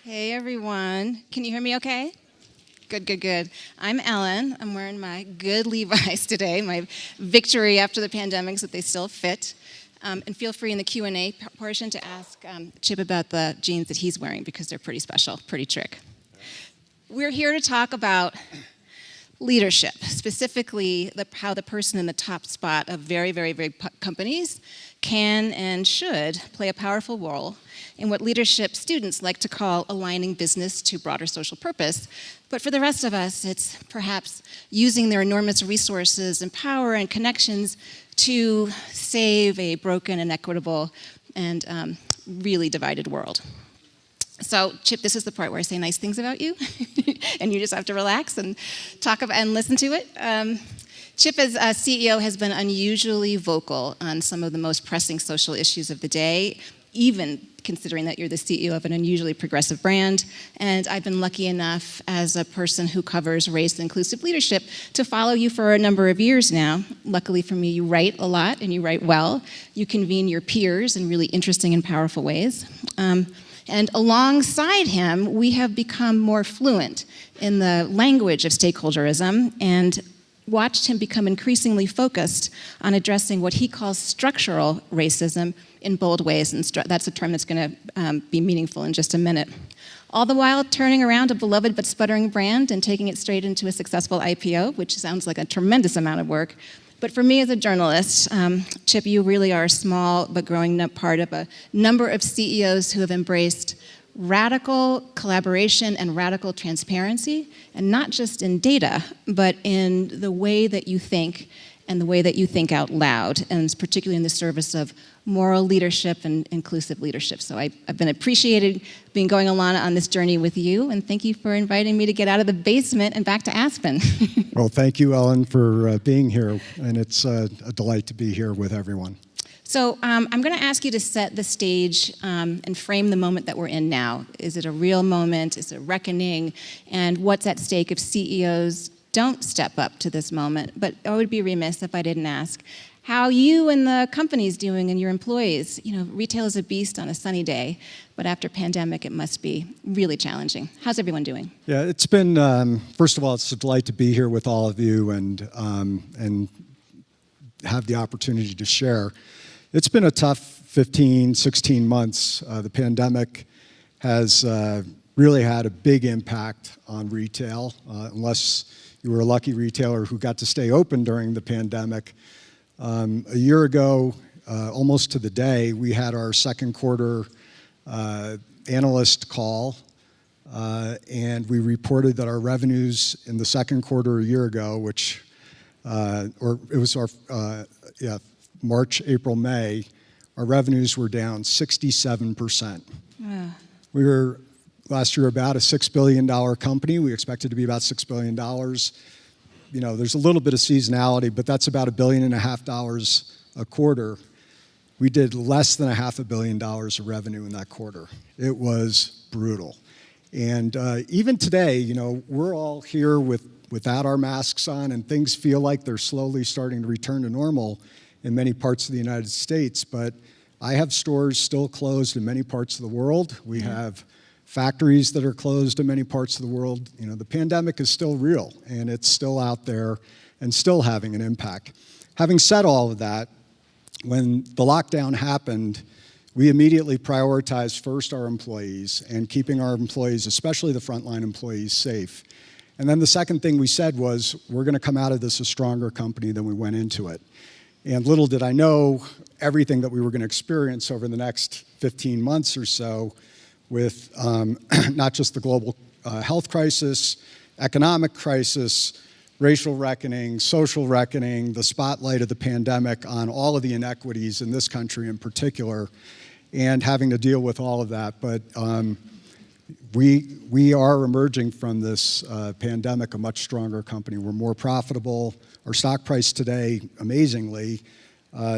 Hey everyone, can you hear me okay? Good, good, good. I'm Ellen. I'm wearing my good Levi's today, my victory after the pandemic so that they still fit. And feel free in the Q&A portion to ask Chip about the jeans that he's wearing because they're pretty special, pretty trick. We're here to talk about leadership, specifically how the person in the top spot of very, very, very companies can and should play a powerful role in what leadership students like to call aligning business to broader social purpose. But for the rest of us, it's perhaps using their enormous resources and power and connections to save a broken, inequitable, and really divided world. So, Chip, this is the part where I say nice things about you, and you just have to relax and talk about and listen to it. Chip, as CEO, has been unusually vocal on some of the most pressing social issues of the day, even considering that you're the CEO of an unusually progressive brand. And I've been lucky enough, as a person who covers race and inclusive leadership, to follow you for a number of years now. Luckily for me, you write a lot, and you write well. You convene your peers in really interesting and powerful ways. And alongside him, we have become more fluent in the language of stakeholderism and watched him become increasingly focused on addressing what he calls structural racism in bold ways. And that's a term that's going to be meaningful in just a minute. All the while turning around a beloved but sputtering brand and taking it straight into a successful IPO, which sounds like a tremendous amount of work. But for me as a journalist, Chip, you really are a small but growing part of a number of CEOs who have embraced radical collaboration and radical transparency, and not just in data, but in the way that you think and the way that you think out loud, and particularly in the service of moral leadership and inclusive leadership. So I've been appreciated being going along on this journey with you, and thank you for inviting me to get out of the basement and back to Aspen. Well, thank you, Ellen, for being here, and it's a delight to be here with everyone. So I'm going to ask you to set the stage and frame the moment that we're in now. Is it a real moment? Is it a reckoning? And what's at stake if CEOs don't step up to this moment? But I would be remiss if I didn't ask how you and the company's doing and your employees. You know, retail is a beast on a sunny day, but after pandemic, it must be really challenging. How's everyone doing? Yeah, it's been, first of all, it's a delight to be here with all of you and have the opportunity to share. It's been a tough 15, 16 months. The pandemic has really had a big impact on retail, unless you were a lucky retailer who got to stay open during the pandemic. A year ago, almost to the day, we had our second quarter analyst call, and we reported that our revenues in the second quarter a year ago, which, or it was our, March, April, May, our revenues were down 67%. Yeah. We were last year about a $6 billion company. We expected to be about $6 billion. You know, there's a little bit of seasonality, but that's about $1.5 billion a quarter. We did less than $500 million of revenue in that quarter. It was brutal. And even today, you know, we're all here without our masks on, and things feel like they're slowly starting to return to normal in many parts of the United States, but I have stores still closed in many parts of the world. We have factories that are closed in many parts of the world. You know, the pandemic is still real, and it's still out there and still having an impact. Having said all of that, when the lockdown happened, we immediately prioritized first our employees and keeping our employees, especially the frontline employees, safe. And then the second thing we said was, we're going to come out of this a stronger company than we went into it. And little did I know everything that we were going to experience over the next 15 months or so with not just the global health crisis, economic crisis, racial reckoning, social reckoning, the spotlight of the pandemic on all of the inequities in this country in particular, and having to deal with all of that. But we are emerging from this pandemic a much stronger company. We're more profitable. Our stock price today, amazingly,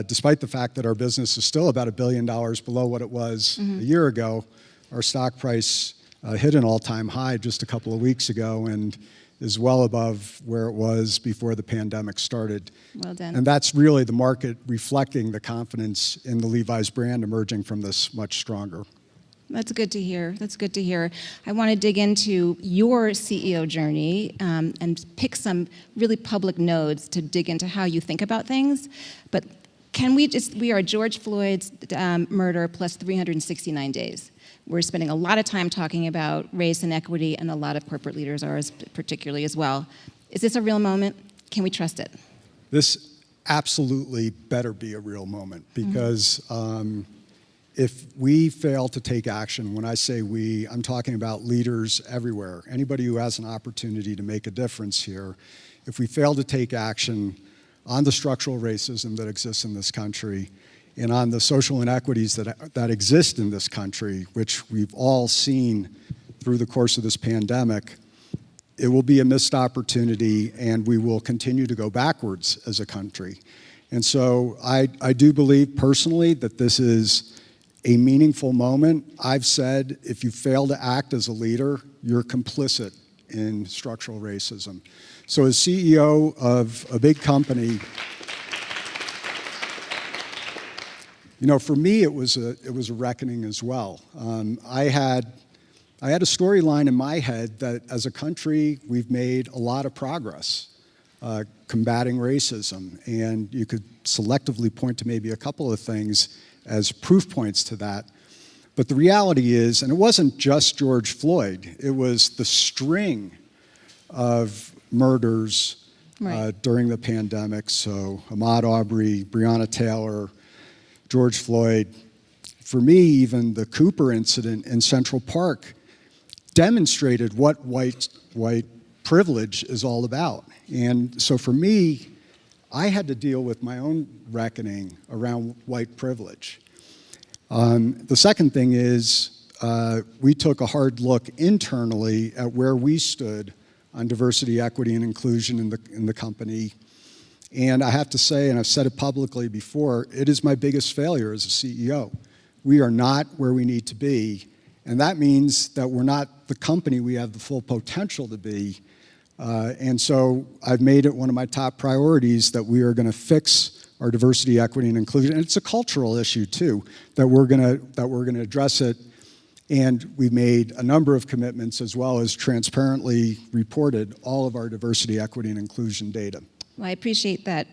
despite the fact that our business is still about $1 billion below what it was a year ago, our stock price hit an all-time high just a couple of weeks ago and is well above where it was before the pandemic started. Well done. And that's really the market reflecting the confidence in the Levi's brand emerging from this much stronger. That's good to hear. That's good to hear. I want to dig into your CEO journey and pick some really public nodes to dig into how you think about things. But we are George Floyd's murder plus 369 days. We're spending a lot of time talking about race and equity, and a lot of corporate leaders are particularly as well. Is this a real moment? Can we trust it? This absolutely better be a real moment, because if we fail to take action, when I say we, I'm talking about leaders everywhere, anybody who has an opportunity to make a difference here. If we fail to take action on the structural racism that exists in this country and on the social inequities that exist in this country, which we've all seen through the course of this pandemic, it will be a missed opportunity, and we will continue to go backwards as a country. And so I do believe personally that this is a meaningful moment. I've said if you fail to act as a leader, you're complicit in structural racism. So as CEO of a big company, for me it was a reckoning as well. I had a storyline in my head that as a country we've made a lot of progress combating racism, and you could selectively point to maybe a couple of things as proof points to that. But the reality is, and it wasn't just George Floyd, it was the string of murders during the pandemic. So Ahmaud Arbery, Breonna Taylor, George Floyd. For me, even the Cooper incident in Central Park demonstrated what white privilege is all about. And so for me, I had to deal with my own reckoning around white privilege. The second thing is we took a hard look internally at where we stood on diversity, equity, and inclusion in the company. And I have to say, and I've said it publicly before, it is my biggest failure as a CEO. We are not where we need to be, and that means that we're not the company we have the full potential to be. And so I've made it one of my top priorities that we are going to fix our diversity, equity, and inclusion. And it's a cultural issue too, that we're going to address it. And we've made a number of commitments, as well as transparently reported all of our diversity, equity, and inclusion data. Well, I appreciate that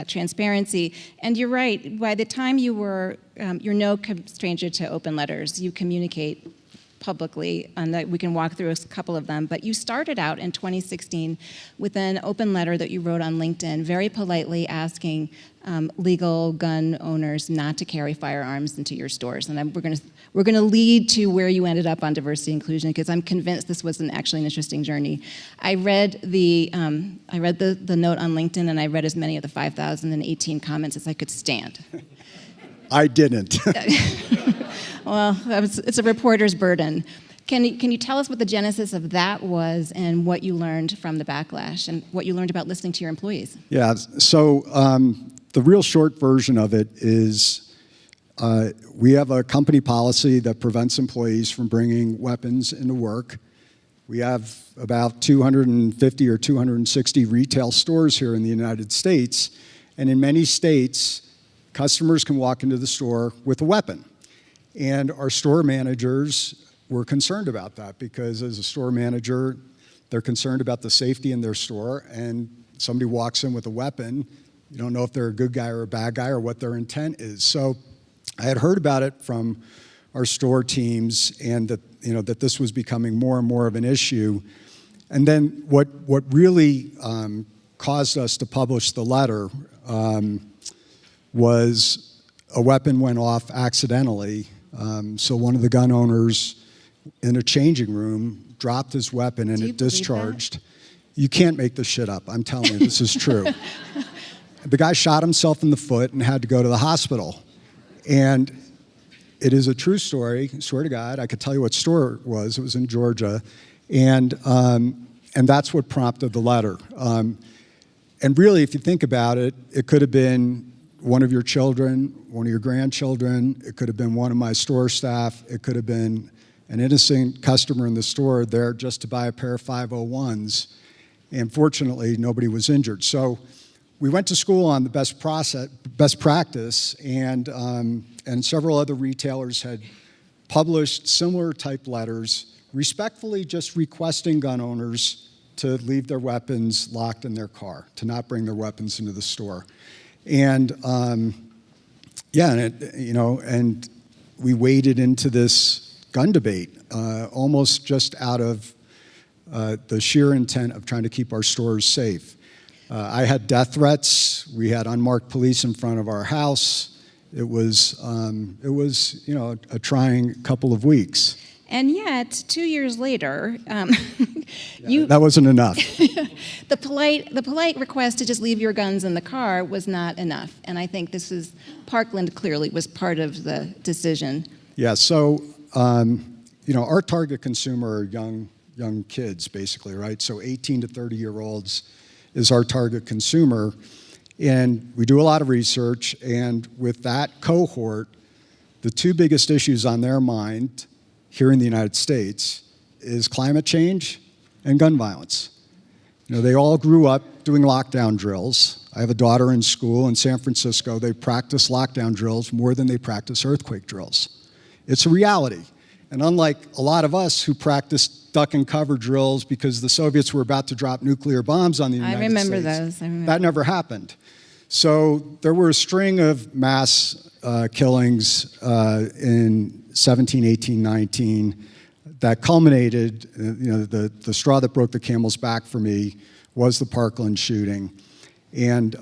transparency. And you're right, by the time you're no stranger to open letters. You communicate publicly, and that we can walk through a couple of them. But you started out in 2016 with an open letter that you wrote on LinkedIn, very politely asking legal gun owners not to carry firearms into your stores. And we're going to lead to where you ended up on diversity and inclusion, because I'm convinced this was actually an interesting journey. I read the note on LinkedIn, and I read as many of the 5,018 comments as I could stand. I didn't. Well, it's a reporter's burden. Can you tell us what the genesis of that was, and what you learned from the backlash, and what you learned about listening to your employees? Yeah, so the real short version of it is we have a company policy that prevents employees from bringing weapons into work. We have about 250 or 260 retail stores here in the United States, and in many states, customers can walk into the store with a weapon. And our store managers were concerned about that, because as a store manager, they're concerned about the safety in their store, and somebody walks in with a weapon, you don't know if they're a good guy or a bad guy or what their intent is. So I had heard about it from our store teams, and that this was becoming more and more of an issue. And then what really caused us to publish the letter was a weapon went off accidentally. So one of the gun owners in a changing room dropped his weapon, and it discharged. You can't make this shit up. I'm telling you, this is true. The guy shot himself in the foot and had to go to the hospital. And it is a true story, swear to God. I could tell you what store it was. It was in Georgia. And that's what prompted the letter. And really, if you think about it, it could have been one of your children, one of your grandchildren. It could have been one of my store staff. It could have been an innocent customer in the store there just to buy a pair of 501s. And fortunately, nobody was injured. So we went to school on the best practice, and several other retailers had published similar type letters, respectfully just requesting gun owners to leave their weapons locked in their car, to not bring their weapons into the store. And yeah, and we waded into this gun debate almost just out of the sheer intent of trying to keep our stores safe. I had death threats. We had unmarked police in front of our house. It was a trying couple of weeks. And yet, 2 years later, that wasn't enough. the polite request to just leave your guns in the car was not enough. And I think Parkland clearly was part of the decision. Yeah, so, our target consumer are young kids, basically, right? So 18 to 30-year-olds is our target consumer. And we do a lot of research, and with that cohort, the two biggest issues on their mind here in the United States is climate change and gun violence. They all grew up doing lockdown drills. I have a daughter in school in San Francisco. They practice lockdown drills more than they practice earthquake drills. It's a reality. And unlike a lot of us who practiced duck and cover drills because the Soviets were about to drop nuclear bombs on the United States. I remember those. That never happened. So there were a string of mass killings in 17, 18, 19 that culminated, the straw that broke the camel's back for me was the Parkland shooting. And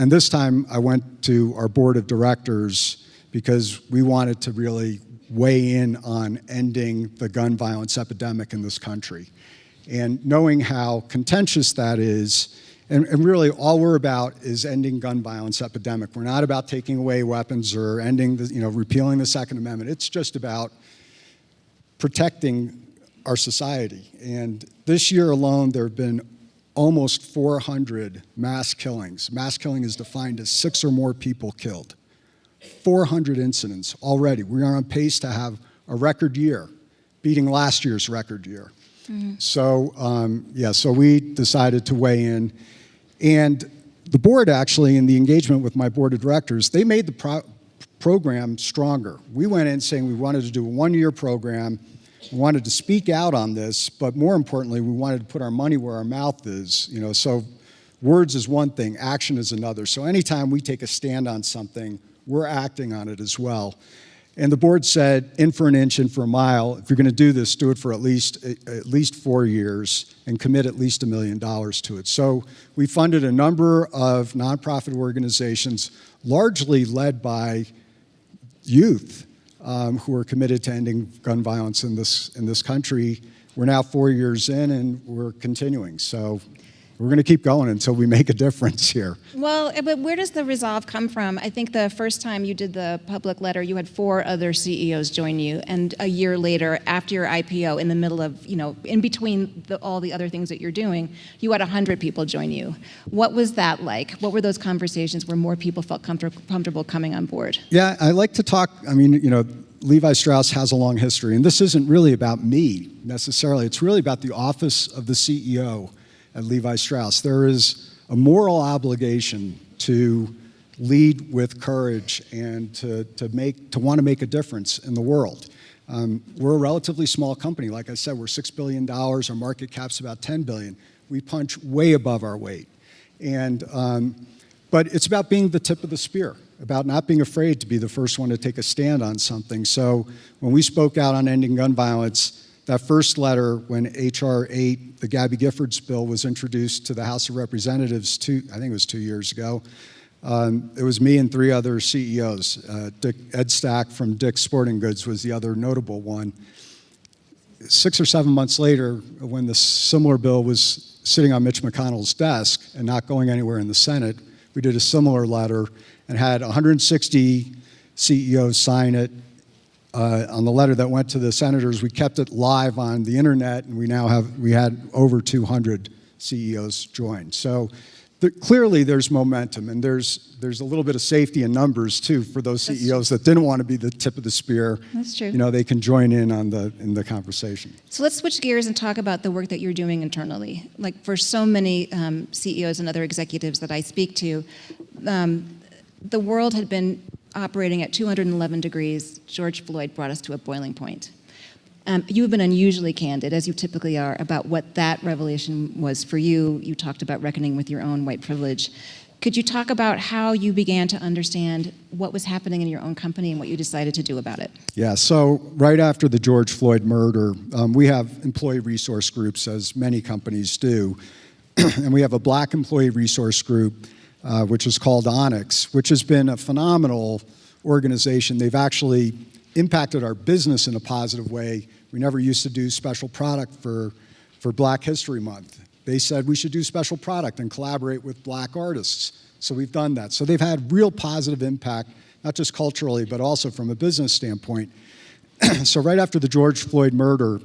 this time I went to our board of directors because we wanted to really weigh in on ending the gun violence epidemic in this country. And knowing how contentious that is, and really all we're about is ending gun violence epidemic. We're not about taking away weapons or repealing the Second Amendment. It's just about protecting our society. And this year alone, there have been almost 400 mass killings. Mass killing is defined as 6 or more people killed. 400 incidents already. We are on pace to have a record year, beating last year's record year. Mm-hmm. So, so we decided to weigh in. And the board actually, in the engagement with my board of directors, they made the program stronger. We went in saying we wanted to do a one-year program. We wanted to speak out on this, but more importantly, we wanted to put our money where our mouth is. So words is one thing, action is another. So anytime we take a stand on something, we're acting on it as well. And the board said, in for an inch, in for a mile. If you're going to do this, do it for at least 4 years and commit at least $1 million to it. So we funded a number of nonprofit organizations, largely led by youth who are committed to ending gun violence in this country. We're now 4 years in, and we're continuing. So we're going to keep going until we make a difference here. Well, but where does the resolve come from? I think the first time you did the public letter, you had 4 other CEOs join you, and a year later, after your IPO, in the middle of, in between all the other things that you're doing, you had 100 people join you. What was that like? What were those conversations where more people felt comfortable coming on board? Yeah, I like to talk, Levi Strauss has a long history, and this isn't really about me necessarily. It's really about the office of the CEO at Levi Strauss. There is a moral obligation to lead with courage and to want to make a difference in the world. We're a relatively small company. Like I said, we're $6 billion. Our market cap's about $10 billion. We punch way above our weight. But it's about being the tip of the spear, about not being afraid to be the first one to take a stand on something. So when we spoke out on ending gun violence, that first letter, when H.R. 8, the Gabby Giffords bill, was introduced to the House of Representatives, I think it was 2 years ago, it was me and 3 other CEOs. Ed Stack from Dick's Sporting Goods was the other notable one. 6 or 7 months later, when the similar bill was sitting on Mitch McConnell's desk and not going anywhere in the Senate, we did a similar letter and had 160 CEOs sign it. On the letter that went to the senators, we kept it live on the internet, and we had over 200 CEOs join. So clearly there's momentum, and there's a little bit of safety in numbers too for those CEOs that didn't want to be the tip of the spear. That's true. They can join in in the conversation. So let's switch gears and talk about the work that you're doing internally. Like for so many CEOs and other executives that I speak to, the world had been operating at 211 degrees, George Floyd brought us to a boiling point. You have been unusually candid, as you typically are, about what that revelation was for you. You talked about reckoning with your own white privilege. Could you talk about how you began to understand what was happening in your own company and what you decided to do about it? Yeah, so right after the George Floyd murder, we have employee resource groups, as many companies do, and we have a Black employee resource group, which is called Onyx, which has been a phenomenal organization. They've actually impacted our business in a positive way. We never used to do special product for Black History Month. They said we should do special product and collaborate with Black artists. So we've done that. So they've had real positive impact, not just culturally, but also from a business standpoint. So right after the George Floyd murder,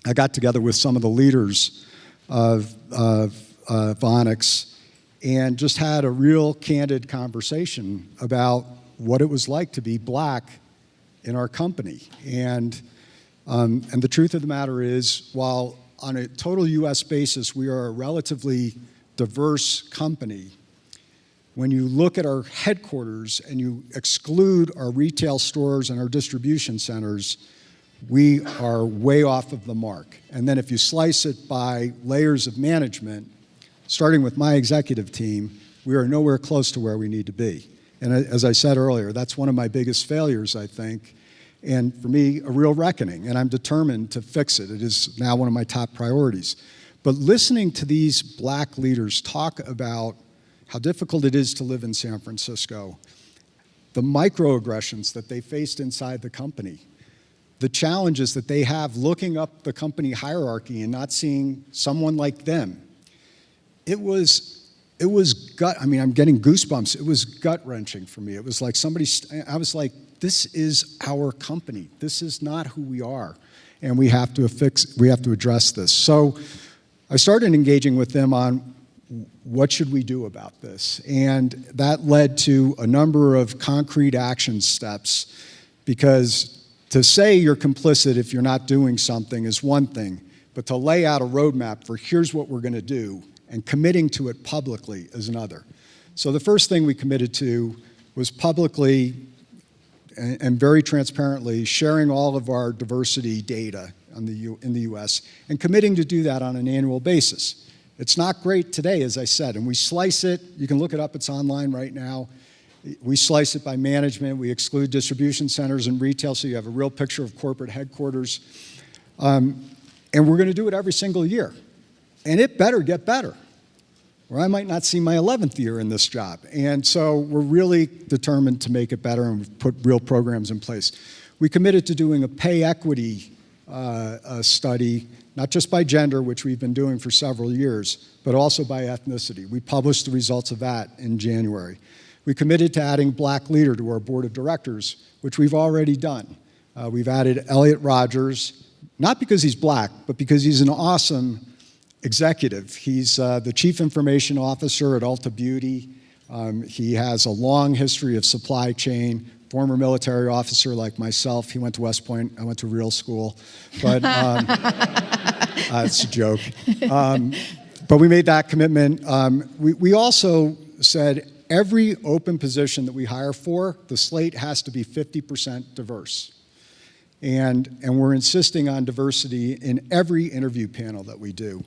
I got together with some of the leaders of Onyx and just had a real candid conversation about what it was like to be Black in our company. And the truth of the matter is, while on a total US basis, we are a relatively diverse company, when you look at our headquarters and you exclude our retail stores and our distribution centers, we are way off of the mark. And then if you slice it by layers of management, starting with my executive team, we are nowhere close to where we need to be. And as I said earlier, that's one of my biggest failures, I think. And for me, a real reckoning, and I'm determined to fix it. It is now one of my top priorities. But listening to these Black leaders talk about how difficult it is to live in San Francisco, the microaggressions that they faced inside the company, the challenges that they have looking up the company hierarchy and not seeing someone like them, it was gut, I mean, I'm getting goosebumps. It was gut-wrenching for me. It was like I was like, this is our company. This is not who we are. And we have to address this. So I started engaging with them on what should we do about this? And that led to a number of concrete action steps, because to say you're complicit if you're not doing something is one thing, but to lay out a roadmap for here's what we're going to do and committing to it publicly is another. So the first thing we committed to was publicly and very transparently sharing all of our diversity data in the US and committing to do that on an annual basis. It's not great today, as I said, and we slice it. You can look it up. It's online right now. We slice it by management. We exclude distribution centers and retail, so you have a real picture of corporate headquarters. And we're going to do it every single year. And it better get better, or I might not see my 11th year in this job. And so we're really determined to make it better, and we've put real programs in place. We committed to doing a pay equity study, not just by gender, which we've been doing for several years, but also by ethnicity. We published the results of that in January. We committed to adding Black leader to our board of directors, which we've already done. We've added Elliot Rogers, not because he's Black, but because he's an awesome executive. He's the chief information officer at Ulta Beauty. He has a long history of supply chain, former military officer like myself. He went to West Point. I went to real school. But it's a joke. But we made that commitment. We also said every open position that we hire for, the slate has to be 50% diverse. And we're insisting on diversity in every interview panel that we do.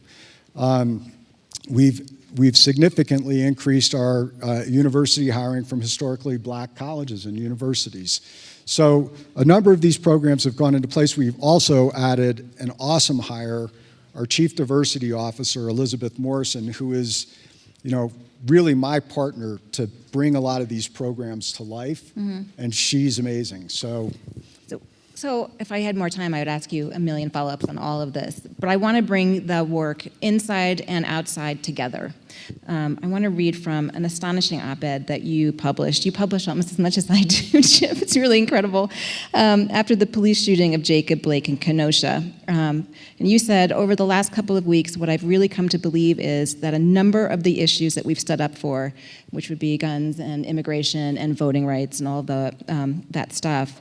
We've significantly increased our university hiring from historically Black colleges and universities. So a number of these programs have gone into place. We've also added an awesome hire, our Chief Diversity Officer, Elizabeth Morrison, who is, really my partner to bring a lot of these programs to life, and she's amazing. So if I had more time, I would ask you a million follow-ups on all of this. But I want to bring the work inside and outside together. I want to read from an astonishing op-ed that you published. You publish almost as much as I do, Chip. It's really incredible. After the police shooting of Jacob Blake in Kenosha. And you said, over the last couple of weeks, what I've really come to believe is that a number of the issues that we've stood up for, which would be guns and immigration and voting rights and all of that stuff,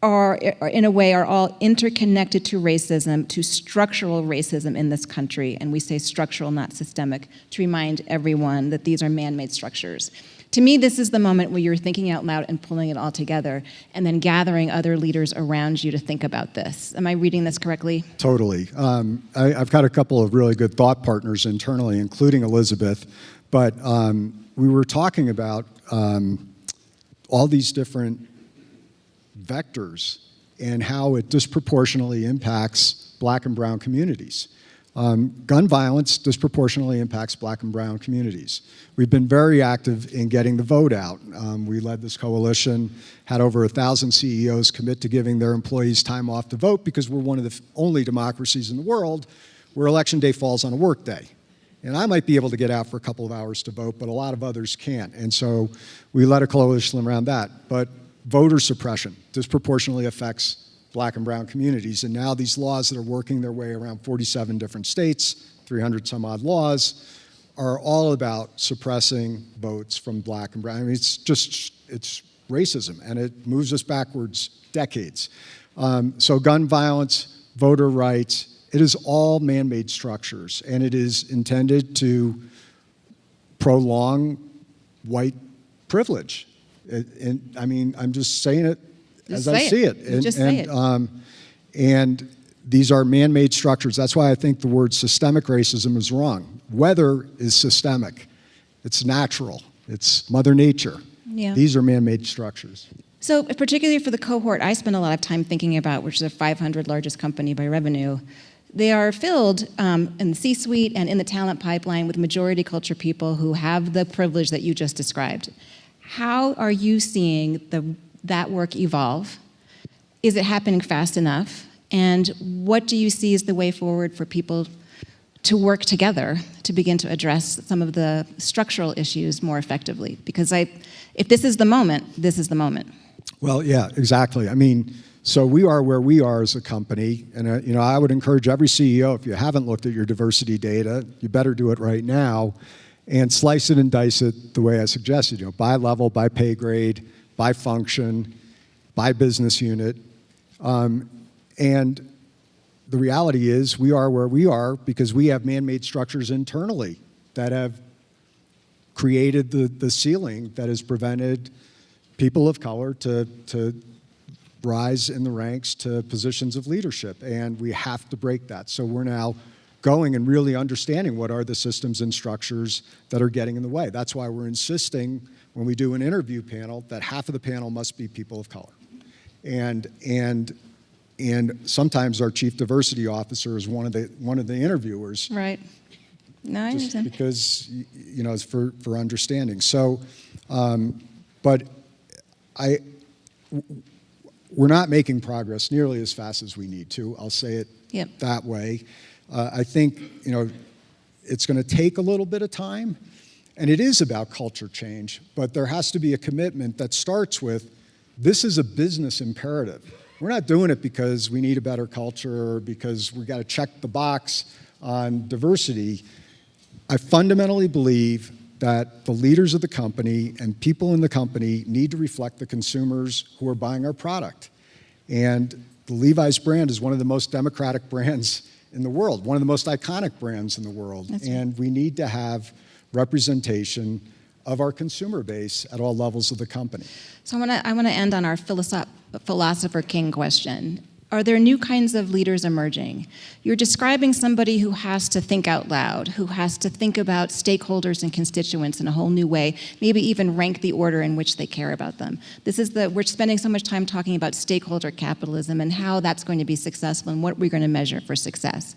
are in a way are all interconnected to racism, to structural racism in this country. And we say structural, not systemic, to remind everyone that these are man-made structures. To me, this is the moment where you're thinking out loud and pulling it all together, and then gathering other leaders around you to think about this. Am I reading this correctly? Totally. I've got a couple of really good thought partners internally, including Elizabeth, but we were talking about all these different vectors and how it disproportionately impacts Black and brown communities. Gun violence disproportionately impacts Black and brown communities. We've been very active in getting the vote out. We led this coalition, had over 1,000 CEOs commit to giving their employees time off to vote because we're one of the only democracies in the world where election day falls on a work day. And I might be able to get out for a couple of hours to vote, but a lot of others can't. And so we led a coalition around that. But voter suppression disproportionately affects Black and brown communities. And now these laws that are working their way around 47 different states, 300 some odd laws, are all about suppressing votes from Black and brown. I mean, it's racism, and it moves us backwards decades. So gun violence, voter rights, it is all man-made structures, and it is intended to prolong white privilege. I mean, I'm just saying it as I see it. And these are man-made structures. That's why I think the word systemic racism is wrong. Weather is systemic. It's natural. It's Mother Nature. Yeah. These are man-made structures. So particularly for the cohort I spend a lot of time thinking about, which is the 500 largest company by revenue, they are filled in the C-suite and in the talent pipeline with majority culture people who have the privilege that you just described. How are you seeing that work evolve? Is it happening fast enough? And what do you see as the way forward for people to work together to begin to address some of the structural issues more effectively? Because if this is the moment, this is the moment. Well, yeah, exactly. I mean, so we are where we are as a company, and you know, I would encourage every CEO, if you haven't looked at your diversity data, you better do it right now, and slice it and dice it the way I suggested. You know, by level, by pay grade, by function, by business unit, and the reality is we are where we are because we have man-made structures internally that have created the ceiling that has prevented people of color to rise in the ranks to positions of leadership, and we have to break that. So we're now going and really understanding what are the systems and structures that are getting in the way. That's why we're insisting when we do an interview panel that half of the panel must be people of color. And sometimes our chief diversity officer is one of the interviewers. Right. No, I understand. Because, you know, it's for understanding. So, but we're not making progress nearly as fast as we need to. I'll say it that way. I think, you know, it's going to take a little bit of time, and it is about culture change, but there has to be a commitment that starts with, this is a business imperative. We're not doing it because we need a better culture or because we got to check the box on diversity. I fundamentally believe that the leaders of the company and people in the company need to reflect the consumers who are buying our product. And the Levi's brand is one of the most democratic brands in the world, one of the most iconic brands in the world. That's and right. We need to have representation of our consumer base at all levels of the company. So I want to end on our philosopher king question. Are there new kinds of leaders emerging? You're describing somebody who has to think out loud, who has to think about stakeholders and constituents in a whole new way, maybe even rank the order in which they care about them. We're spending so much time talking about stakeholder capitalism and how that's going to be successful and what we're going to measure for success.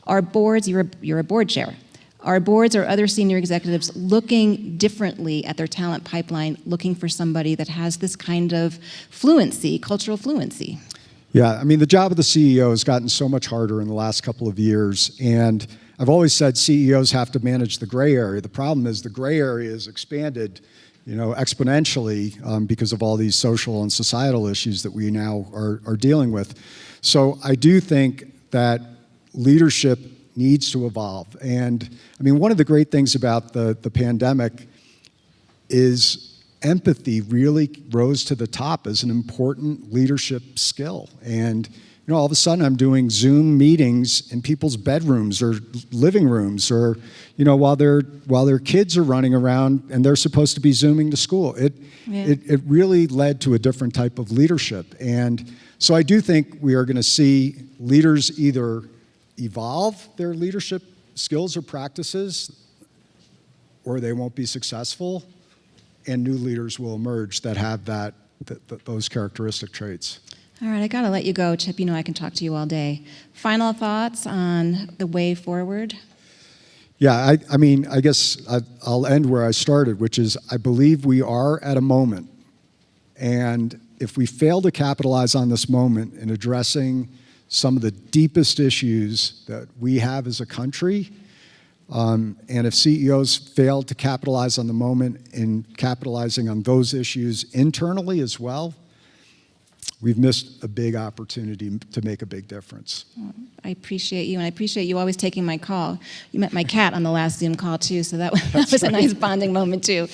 Our boards, you're a board chair. Our boards or other senior executives looking differently at their talent pipeline, looking for somebody that has this kind of fluency, cultural fluency. Yeah, I mean, the job of the CEO has gotten so much harder in the last couple of years, and I've always said CEOs have to manage the gray area. The problem is the gray area is expanded, you know, exponentially because of all these social and societal issues that we now are dealing with. So I do think that leadership needs to evolve. And I mean, one of the great things about the pandemic is empathy really rose to the top as an important leadership skill. And all of a sudden I'm doing Zoom meetings in people's bedrooms or living rooms, or while their kids are running around and they're supposed to be Zooming to school. It really led to a different type of leadership. And so I do think we are going to see leaders either evolve their leadership skills or practices, or they won't be successful, and new leaders will emerge that have those characteristic traits. All right, I gotta let you go, Chip. I can talk to you all day. Final thoughts on the way forward? Yeah, I guess I'll end where I started, which is I believe we are at a moment. And if we fail to capitalize on this moment in addressing some of the deepest issues that we have as a country, and if CEOs fail to capitalize on the moment in capitalizing on those issues internally as well, we've missed a big opportunity to make a big difference. Well, I appreciate you, and I appreciate you always taking my call. You met my cat on the last Zoom call, too, so that was a nice bonding moment, too.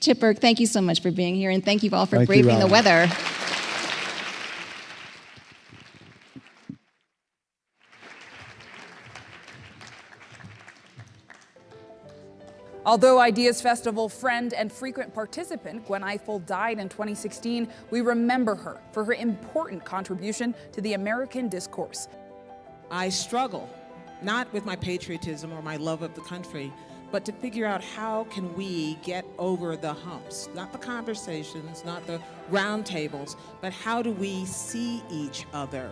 Chip Burke, thank you so much for being here, and thank you all for braving the weather. Although Ideas Festival friend and frequent participant Gwen Ifill died in 2016, we remember her for her important contribution to the American discourse. I struggle, not with my patriotism or my love of the country, but to figure out how can we get over the humps, not the conversations, not the round tables, but how do we see each other?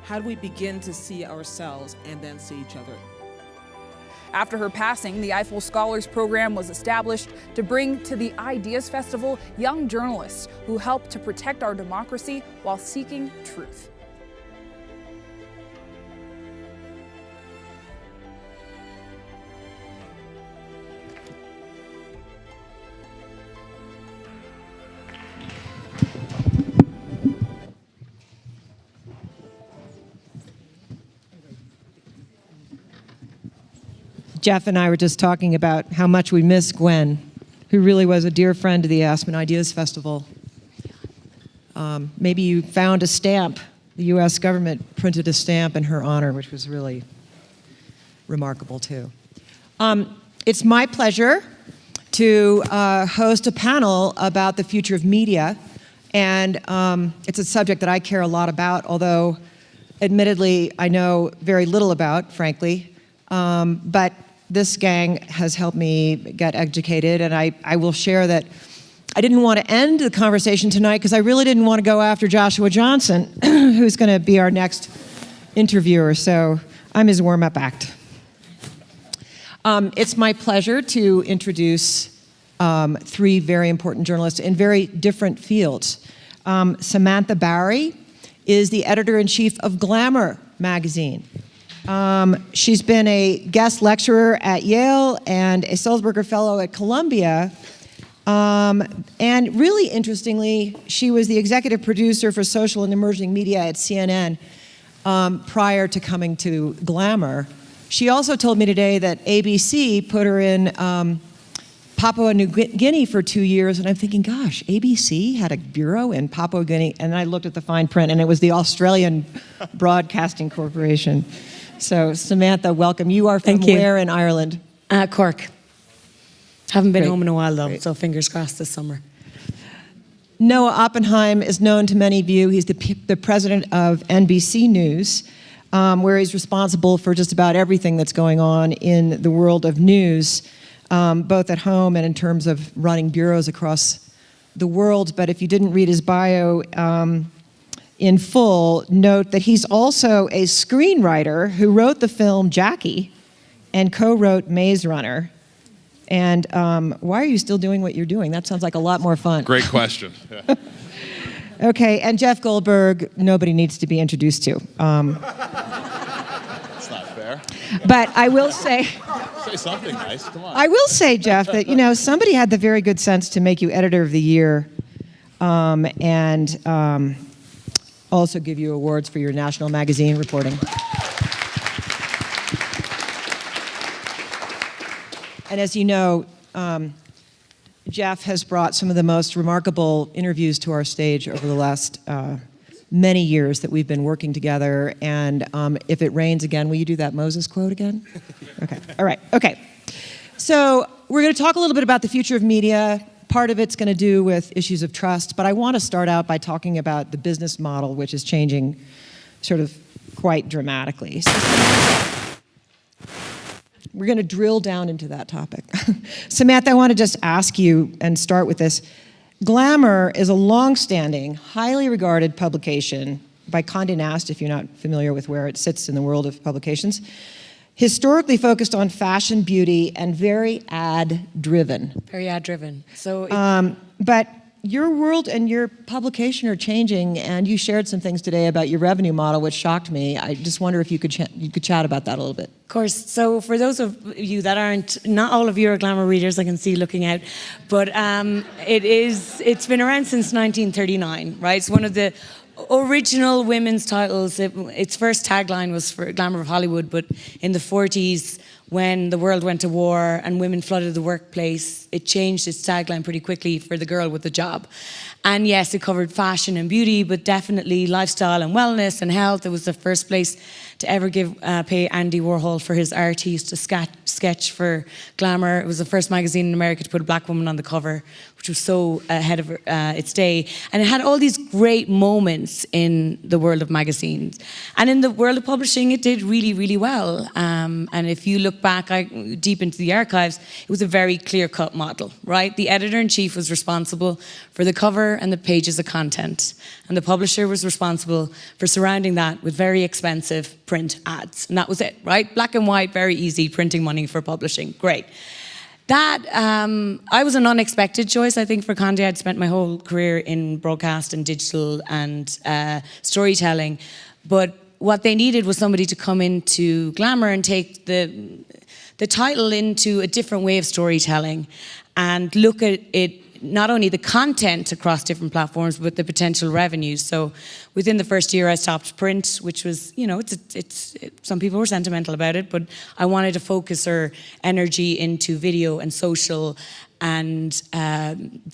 How do we begin to see ourselves and then see each other? After her passing, the Ifill Scholars Program was established to bring to the Ideas Festival young journalists who help to protect our democracy while seeking truth. Jeff and I were just talking about how much we miss Gwen, who really was a dear friend to the Aspen Ideas Festival. Maybe you found a stamp. The U.S. government printed a stamp in her honor, which was really remarkable, too. It's my pleasure to host a panel about the future of media. And it's a subject that I care a lot about, although admittedly I know very little about, frankly. But this gang has helped me get educated, and I will share that I didn't want to end the conversation tonight because I really didn't want to go after Joshua Johnson, who's going to be our next interviewer, so I'm his warm-up act. It's my pleasure to introduce three very important journalists in very different fields. Samantha Barry is the editor-in-chief of Glamour magazine. She's been a guest lecturer at Yale and a Sulzberger Fellow at Columbia. And really interestingly, she was the executive producer for social and emerging media at CNN prior to coming to Glamour. She also told me today that ABC put her in Papua New Guinea for 2 years, and I'm thinking, gosh, ABC had a bureau in Papua New Guinea, and I looked at the fine print, and it was the Australian Broadcasting Corporation. So, Samantha, welcome. You are from where in Ireland? Cork. Haven't been Great. home in a while, though, Great. so fingers crossed this summer. Noah Oppenheim is known to many of you. He's the president of NBC News, where he's responsible for just about everything that's going on in the world of news, both at home and in terms of running bureaus across the world. But if you didn't read his bio in full, note that he's also a screenwriter who wrote the film Jackie and co-wrote Maze Runner. And why are you still doing what you're doing? That sounds like a lot more fun. Great question. Yeah. Okay, and Jeff Goldberg, nobody needs to be introduced to. That's not fair. But I will say, Say something nice. Come on. I will say, Jeff, that somebody had the very good sense to make you editor of the year, and also give you awards for your national magazine reporting. And as you know, Jeff has brought some of the most remarkable interviews to our stage over the last many years that we've been working together. And if it rains again, will you do that Moses quote again? Okay, all right, okay. So we're going to talk a little bit about the future of media. Part of it's going to do with issues of trust, but I want to start out by talking about the business model, which is changing sort of quite dramatically. So we're going to drill down into that topic. Samantha, I want to just ask you and start with this. Glamour is a long-standing, highly regarded publication by Condé Nast, if you're not familiar with where it sits in the world of publications, historically focused on fashion, beauty, and very ad-driven. Very ad-driven. So, But your world and your publication are changing, and you shared some things today about your revenue model, which shocked me. I just wonder if you could chat about that a little bit. of course, so for those of you that aren't, not all of you are Glamour readers, I can see looking out, but it's been around since 1939, right? It's one of the original women's titles. Its first tagline was for Glamour of Hollywood, but in the 40s, when the world went to war and women flooded the workplace, it changed its tagline pretty quickly for the girl with the job. And yes, it covered fashion and beauty, but definitely lifestyle and wellness and health. It was the first place to ever pay Andy Warhol for his art. He used to sketch for Glamour. It was the first magazine in America to put a black woman on the cover, which was so ahead of its day. And it had all these great moments in the world of magazines. And in the world of publishing, it did really, really well. And if you look back deep into the archives, it was a very clear-cut model, right? The editor-in-chief was responsible for the cover and the pages of content. And the publisher was responsible for surrounding that with very expensive print ads. And that was it, right? Black and white, very easy, printing money for publishing. Great. That, I was an unexpected choice, I think, for Condé. I'd spent my whole career in broadcast and digital and storytelling. But what they needed was somebody to come into Glamour and take the title into a different way of storytelling and look at it, not only the content across different platforms, but the potential revenues. So within the first year, I stopped print, which was, you know, some people were sentimental about it, but I wanted to focus our energy into video and social and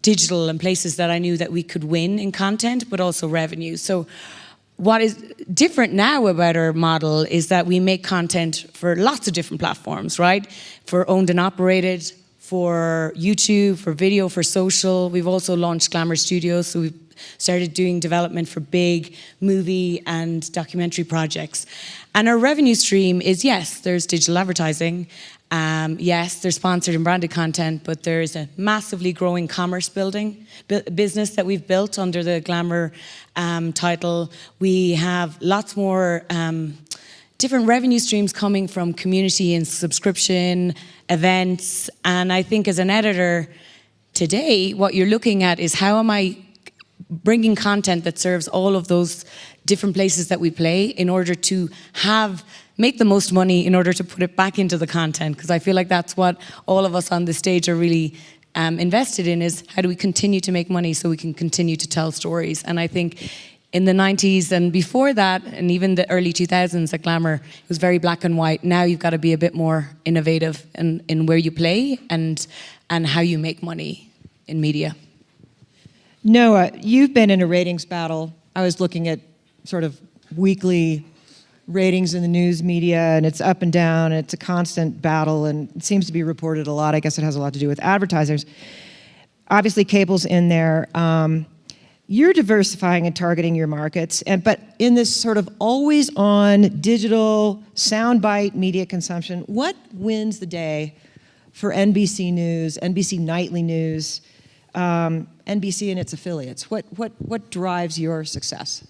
digital and places that I knew that we could win in content, but also revenue. So what is different now about our model is that we make content for lots of different platforms, right? For owned and operated, for YouTube, for video, for social. We've also launched Glamour Studios, so we've started doing development for big movie and documentary projects. And our revenue stream is, yes, there's digital advertising, yes, there's sponsored and branded content, but there's a massively growing commerce business that we've built under the Glamour title. We have lots more different revenue streams coming from community and subscription, events, and I think as an editor today, what you're looking at is how am I bringing content that serves all of those different places that we play in order to make the most money in order to put it back into the content, because I feel like that's what all of us on this stage are really invested in, is how do we continue to make money so we can continue to tell stories. And I think in the 90s and before that, and even the early 2000s at Glamour, it was very black and white. Now you've got to be a bit more innovative in where you play and how you make money in media. Noah, you've been in a ratings battle. I was looking at sort of weekly ratings in the news media, and it's up and down, and it's a constant battle, and it seems to be reported a lot. I guess it has a lot to do with advertisers. Obviously, cable's in there. You're diversifying and targeting your markets, but in this sort of always-on digital soundbite media consumption, what wins the day for NBC News, NBC Nightly News, NBC and its affiliates? What drives your success?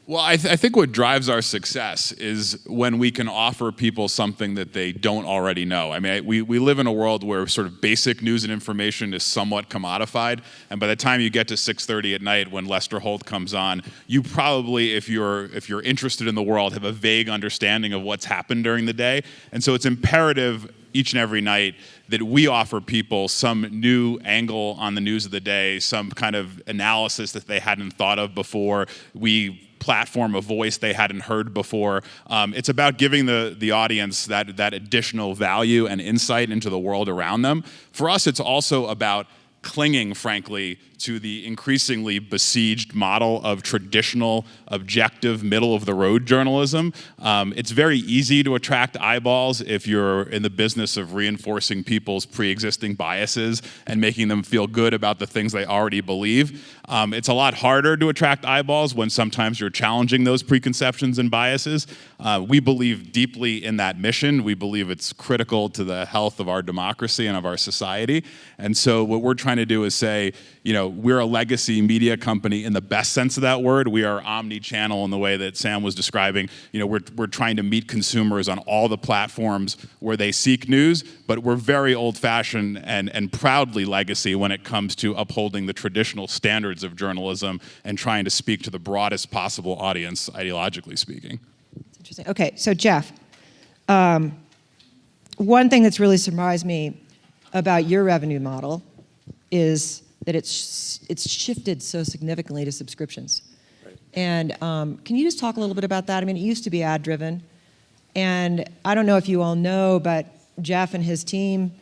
Well, I think what drives our success is when we can offer people something that they don't already know. I mean, we live in a world where sort of basic news and information is somewhat commodified, and by the time you get to 6:30 at night when Lester Holt comes on, you probably, if you're interested in the world, have a vague understanding of what's happened during the day. And so it's imperative each and every night that we offer people some new angle on the news of the day, some kind of analysis that they hadn't thought of before. We platform a voice they hadn't heard before. It's about giving the audience that additional value and insight into the world around them. For us, it's also about clinging, frankly, to the increasingly besieged model of traditional, objective, middle-of-the-road journalism. It's very easy to attract eyeballs if you're in the business of reinforcing people's pre-existing biases and making them feel good about the things they already believe. It's a lot harder to attract eyeballs when sometimes you're challenging those preconceptions and biases. We believe deeply in that mission. We believe it's critical to the health of our democracy and of our society. And so what we're trying to do is say, we're a legacy media company in the best sense of that word. We are omni-channel in the way that Sam was describing. We're trying to meet consumers on all the platforms where they seek news, but we're very old-fashioned and proudly legacy when it comes to upholding the traditional standards of journalism and trying to speak to the broadest possible audience, ideologically speaking. That's interesting. Okay, so Jeff, one thing that's really surprised me about your revenue model is that it's shifted so significantly to subscriptions. Right. And can you just talk a little bit about that? I mean, it used to be ad-driven, and I don't know if you all know, but Jeff and his team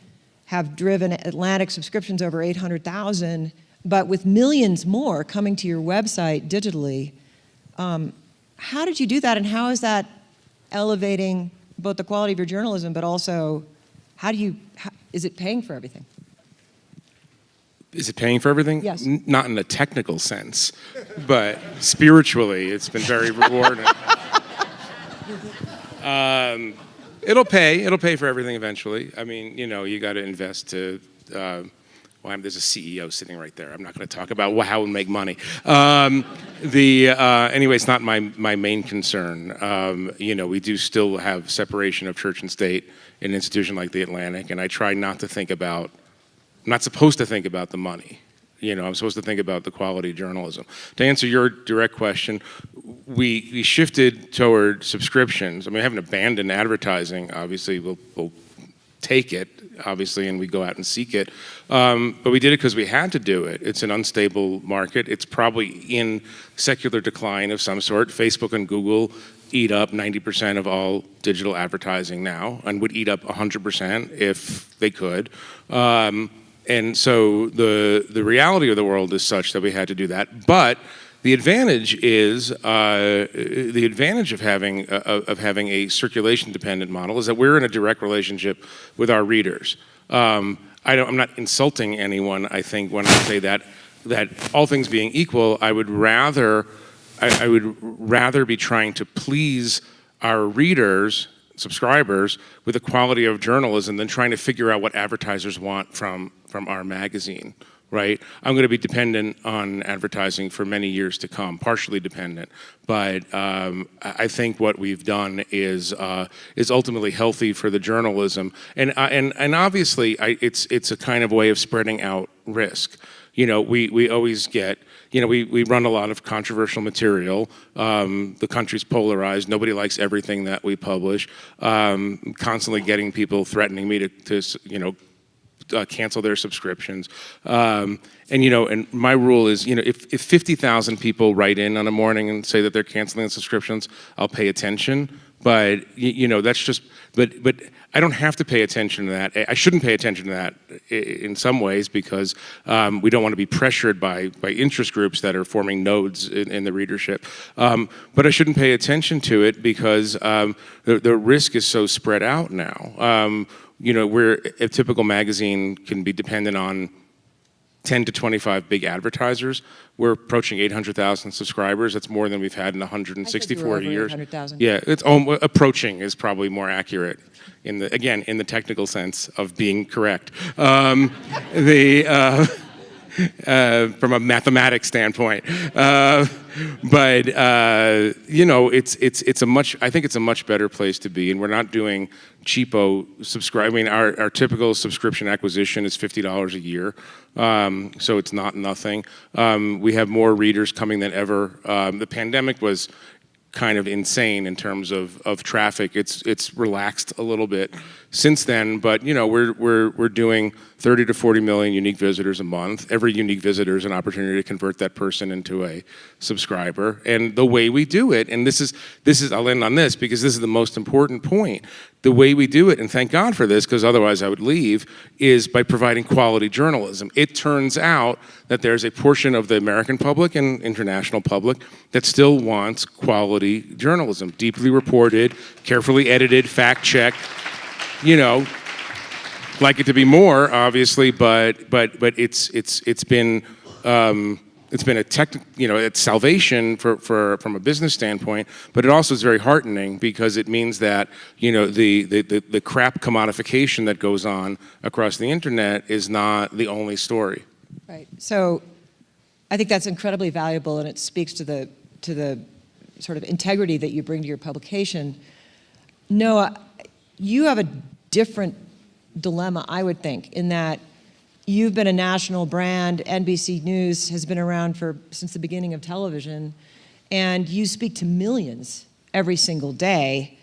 have driven Atlantic subscriptions over 800,000, but with millions more coming to your website digitally. How did you do that, and how is that elevating both the quality of your journalism, but also is it paying for everything? Is it paying for everything? Yes. Not in a technical sense, but spiritually, it's been very rewarding. It'll pay for everything eventually. I mean, you got to invest to. There's a CEO sitting right there. I'm not going to talk about how we make money. Anyway, it's not my main concern. We do still have separation of church and state in an institution like the Atlantic, and I try not to think about. I'm not supposed to think about the money. I'm supposed to think about the quality of journalism. To answer your direct question, we shifted toward subscriptions. I mean, we haven't abandoned advertising. Obviously, we'll take it, obviously, and we go out and seek it. But we did it because we had to do it. It's an unstable market. It's probably in secular decline of some sort. Facebook and Google eat up 90% of all digital advertising now, and would eat up 100% if they could. And so the reality of the world is such that we had to do that. But the advantage is of having a circulation-dependent model is that we're in a direct relationship with our readers. I'm not insulting anyone. I think when I say that all things being equal, I would rather be trying to please our readers, subscribers, with the quality of journalism than trying to figure out what advertisers want from our magazine, right? I'm going to be dependent on advertising for many years to come, partially dependent. But I think what we've done is ultimately healthy for the journalism, and obviously it's a kind of way of spreading out risk. We always get. We run a lot of controversial material. The country's polarized. Nobody likes everything that we publish. Constantly getting people threatening me to cancel their subscriptions. And my rule is, if 50,000 people write in on a morning and say that they're canceling subscriptions, I'll pay attention. But that's just. But I don't have to pay attention to that. I shouldn't pay attention to that in some ways because we don't want to be pressured by interest groups that are forming nodes in the readership. But I shouldn't pay attention to it because the risk is so spread out now. Where a typical magazine can be dependent on 10 to 25 big advertisers. We're approaching 800,000 subscribers. That's more than we've had in 164 years. 800,000. Yeah, it's approaching is probably more accurate in the technical sense of being correct. From a mathematics standpoint, but I think it's a much better place to be, and we're not doing cheapo subscribe. I mean, our typical subscription acquisition is $50 a year, so it's not nothing. We have more readers coming than ever. The pandemic was kind of insane in terms of traffic. It's relaxed a little bit since then, but you know, we're doing 30 to 40 million unique visitors a month. Every unique visitor is an opportunity to convert that person into a subscriber. And the way we do it, and this is I'll end on this because this is the most important point. The way we do it, and thank God for this, because otherwise I would leave, is by providing quality journalism. It turns out that there's a portion of the American public and international public that still wants quality journalism, deeply reported, carefully edited, fact-checked. You know, like it to be more, obviously, but it's been a it's salvation from a business standpoint, but it also is very heartening because it means that, you know, the crap commodification that goes on across the internet is not the only story. Right. So I think that's incredibly valuable, and it speaks to the sort of integrity that you bring to your publication. Noah, you have a different dilemma, I would think, in that you've been a national brand. NBC News has been around since the beginning of television, and you speak to millions every single day.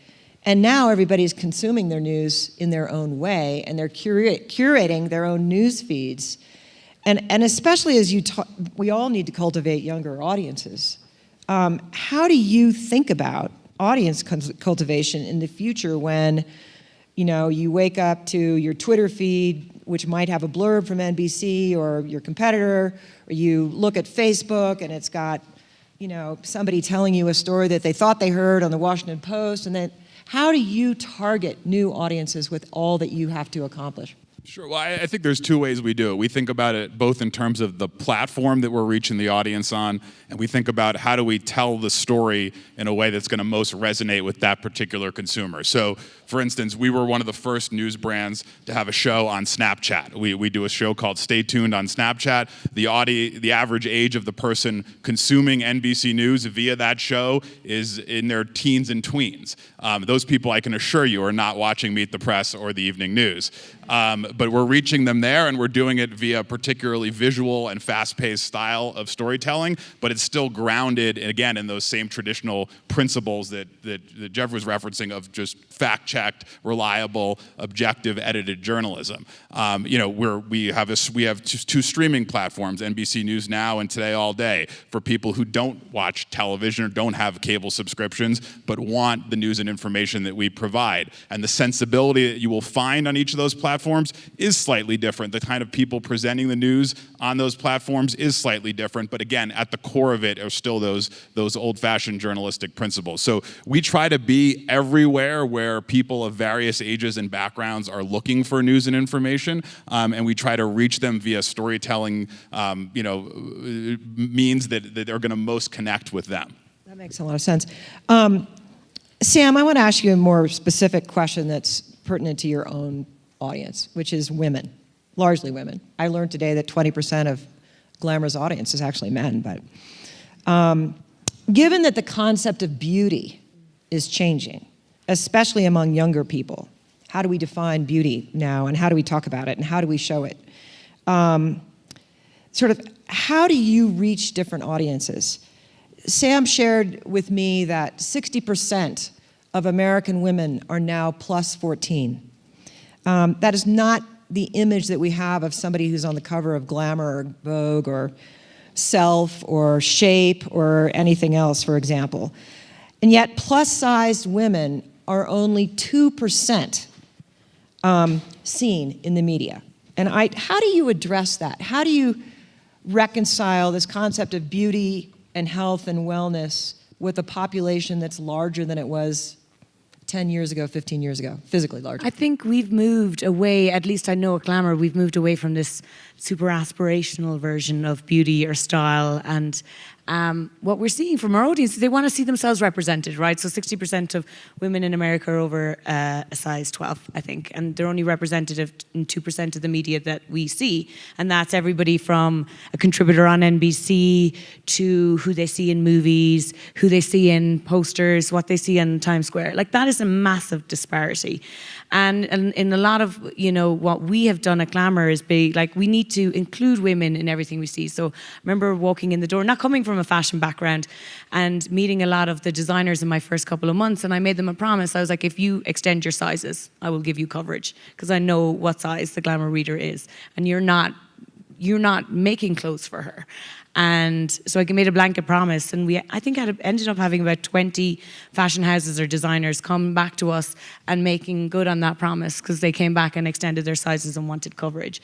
And now everybody's consuming their news in their own way, and they're curating their own news feeds. And especially as we all need to cultivate younger audiences. How do you think about audience cultivation in the future when, you know, you wake up to your Twitter feed, which might have a blurb from NBC or your competitor, or you look at Facebook and it's got, you know, somebody telling you a story that they thought they heard on the Washington Post, and then how do you target new audiences with all that you have to accomplish? Sure. Well, I think there's two ways we do it. We think about it both in terms of the platform that we're reaching the audience on, and we think about how do we tell the story in a way that's going to most resonate with that particular consumer. So, for instance, we were one of the first news brands to have a show on Snapchat. We do a show called Stay Tuned on Snapchat. The average age of the person consuming NBC News via that show is in their teens and tweens. Those people, I can assure you, are not watching Meet the Press or the evening news. But we're reaching them there, and we're doing it via particularly visual and fast-paced style of storytelling, but it's still grounded, again, in those same traditional principles that Jeff was referencing of just fact-checked, reliable, objective, edited journalism. You know, we have two streaming platforms, NBC News Now and Today All Day, for people who don't watch television or don't have cable subscriptions, but want the news and information that we provide. And the sensibility that you will find on each of those platforms is slightly different. The kind of people presenting the news on those platforms is slightly different, but again, at the core of it are still those old-fashioned journalistic principles. So we try to be everywhere where people of various ages and backgrounds are looking for news and information, and we try to reach them via storytelling, means that are going to most connect with them. That makes a lot of sense. Sam, I want to ask you a more specific question that's pertinent to your own audience, which is women, largely women. I learned today that 20% of Glamour's audience is actually men, but given that the concept of beauty is changing, especially among younger people, how do we define beauty now, and how do we talk about it, and how do we show it? Sort of, how do you reach different audiences? Sam shared with me that 60% of American women are now plus 14. That is not the image that we have of somebody who's on the cover of Glamour or Vogue or Self or Shape or anything else, for example. And yet plus-sized women are only 2% seen in the media. And how do you address that? How do you reconcile this concept of beauty and health and wellness with a population that's larger than it was 10 years ago, 15 years ago, physically larger? I think we've moved away, at least I know at Glamour, we've moved away from this super aspirational version of beauty or style. And what we're seeing from our audience is they want to see themselves represented, right? So 60% of women in America are over a size 12, I think. And they're only representative in 2% of the media that we see. And that's everybody from a contributor on NBC to who they see in movies, who they see in posters, what they see in Times Square. Like, that is a massive disparity. And in a lot of, what we have done at Glamour is we need to include women in everything we see. So I remember walking in the door, not coming from from a fashion background, and meeting a lot of the designers in my first couple of months, and I made them a promise. I was like, if you extend your sizes, I will give you coverage, because I know what size the Glamour reader is, and you're not making clothes for her. And so I made a blanket promise, and I think ended up having about 20 fashion houses or designers come back to us and making good on that promise, because they came back and extended their sizes and wanted coverage.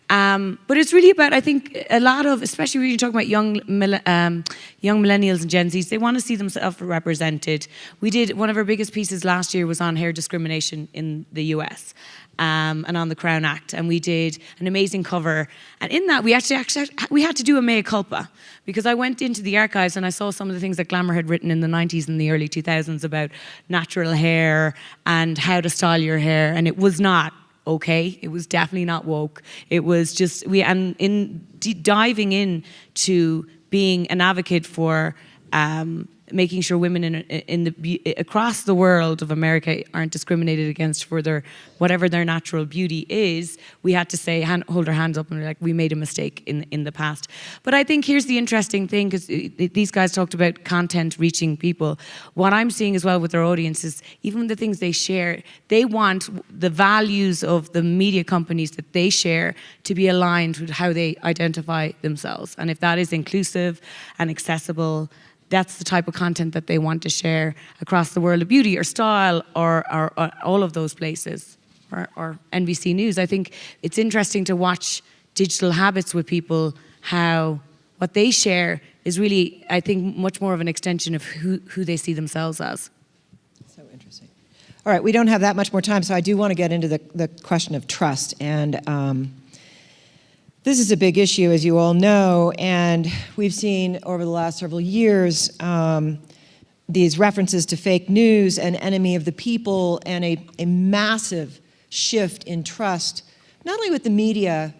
But it's really about, I think, a lot of, especially when you're talking about young millennials and Gen Zs, they want to see themselves represented. We did, one of our biggest pieces last year was on hair discrimination in the US. And on the Crown Act, and we did an amazing cover. And in that, we had to do a mea culpa, because I went into the archives and I saw some of the things that Glamour had written in the 90s and the early 2000s about natural hair and how to style your hair, and it was not okay. It was definitely not woke. It was just diving into being an advocate for making sure women across the world of America aren't discriminated against for whatever their natural beauty is. We had to say, hold our hands up, and we're like, we made a mistake in the past. But I think here's the interesting thing, because these guys talked about content reaching people. What I'm seeing as well with their audience is even the things they share, they want the values of the media companies that they share to be aligned with how they identify themselves. And if that is inclusive and accessible, that's the type of content that they want to share across the world of beauty or style or all of those places, or NBC News. I think it's interesting to watch digital habits with people, how what they share is really, I think, much more of an extension of who they see themselves as. So interesting. All right, we don't have that much more time, so I do want to get into the question of trust. And this is a big issue, as you all know, and we've seen over the last several years these references to fake news and enemy of the people, and a massive shift in trust, not only with the media,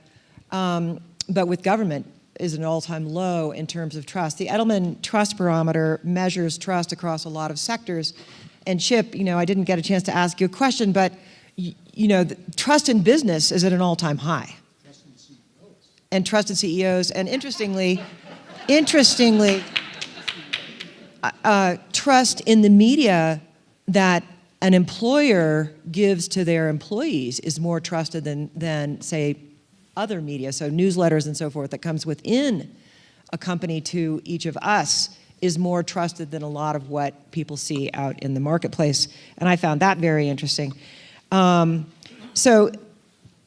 but with government is an all-time low in terms of trust. The Edelman Trust Barometer measures trust across a lot of sectors. And Chip, I didn't get a chance to ask you a question, but the trust in business is at an all-time high. And trust in CEOs, and interestingly, trust in the media that an employer gives to their employees is more trusted than say, other media, so newsletters and so forth that comes within a company to each of us is more trusted than a lot of what people see out in the marketplace. And I found that very interesting. So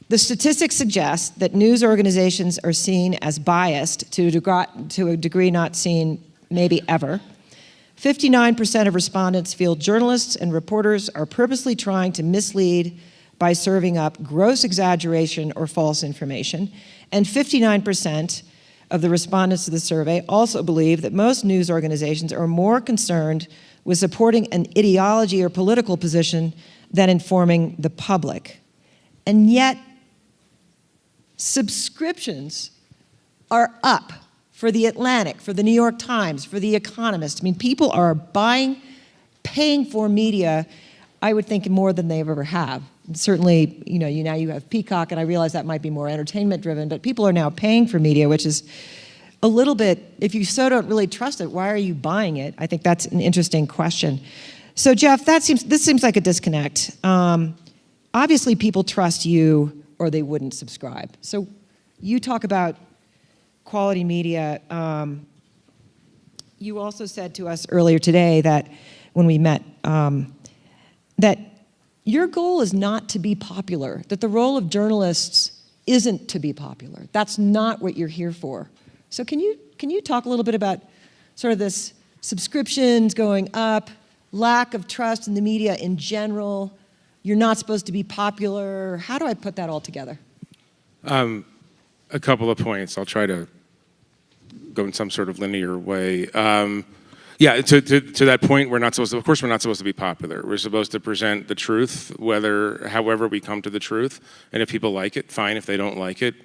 the statistics suggest that news organizations are seen as biased to a degree not seen maybe ever. 59% of respondents feel journalists and reporters are purposely trying to mislead by serving up gross exaggeration or false information. And 59% of the respondents to the survey also believe that most news organizations are more concerned with supporting an ideology or political position than informing the public. And yet, subscriptions are up for The Atlantic, for The New York Times, for The Economist. I mean, people are paying for media, I would think, more than they ever have. And certainly, now you have Peacock, and I realize that might be more entertainment driven, but people are now paying for media, which is a little bit, if you so don't really trust it, why are you buying it? I think that's an interesting question. So Jeff, this seems like a disconnect. Obviously people trust you or they wouldn't subscribe. So you talk about quality media. You also said to us earlier today that when we met, that your goal is not to be popular, that the role of journalists isn't to be popular. That's not what you're here for. So can you talk a little bit about sort of this subscriptions going up, lack of trust in the media in general, you're not supposed to be popular. How do I put that all together? A couple of points. I'll try to go in some sort of linear way. Yeah, to that point, of course we're not supposed to be popular. We're supposed to present the truth, however we come to the truth. And if people like it, fine. If they don't like it,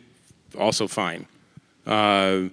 also fine. We're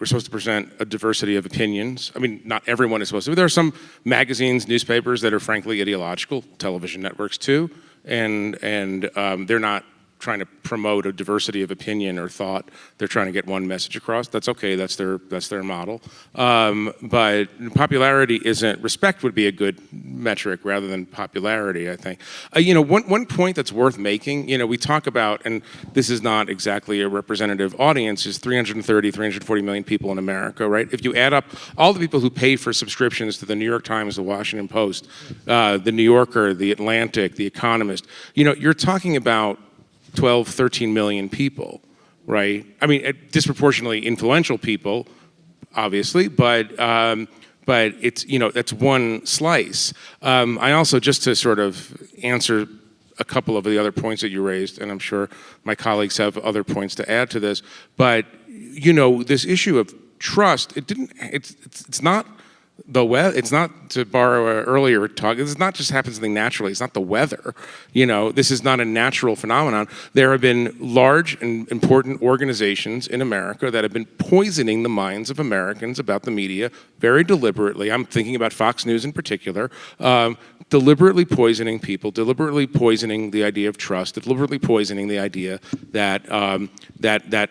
supposed to present a diversity of opinions. I mean, not everyone is supposed to. There are some magazines, newspapers that are frankly ideological, television networks too, and they're not trying to promote a diversity of opinion or thought. They're trying to get one message across. That's okay. That's their model. But popularity isn't. Respect would be a good metric rather than popularity, I think. One point that's worth making. We talk about, and this is not exactly a representative audience, is 340 million people in America, right? If you add up all the people who pay for subscriptions to the New York Times, the Washington Post, the New Yorker, the Atlantic, the Economist, you're talking about 12, 13 million people, right? I mean, disproportionately influential people, obviously, but it's, that's one slice. I also, just to sort of answer a couple of the other points that you raised, and I'm sure my colleagues have other points to add to this, but, this issue of trust, it's not the weather. It's not, to borrow an earlier talk, it's not just happens something naturally. It's not the weather. This is not a natural phenomenon. There have been large and important organizations in America that have been poisoning the minds of Americans about the media very deliberately. I'm thinking about Fox News in particular. Deliberately poisoning people, deliberately poisoning the idea of trust, deliberately poisoning the idea that that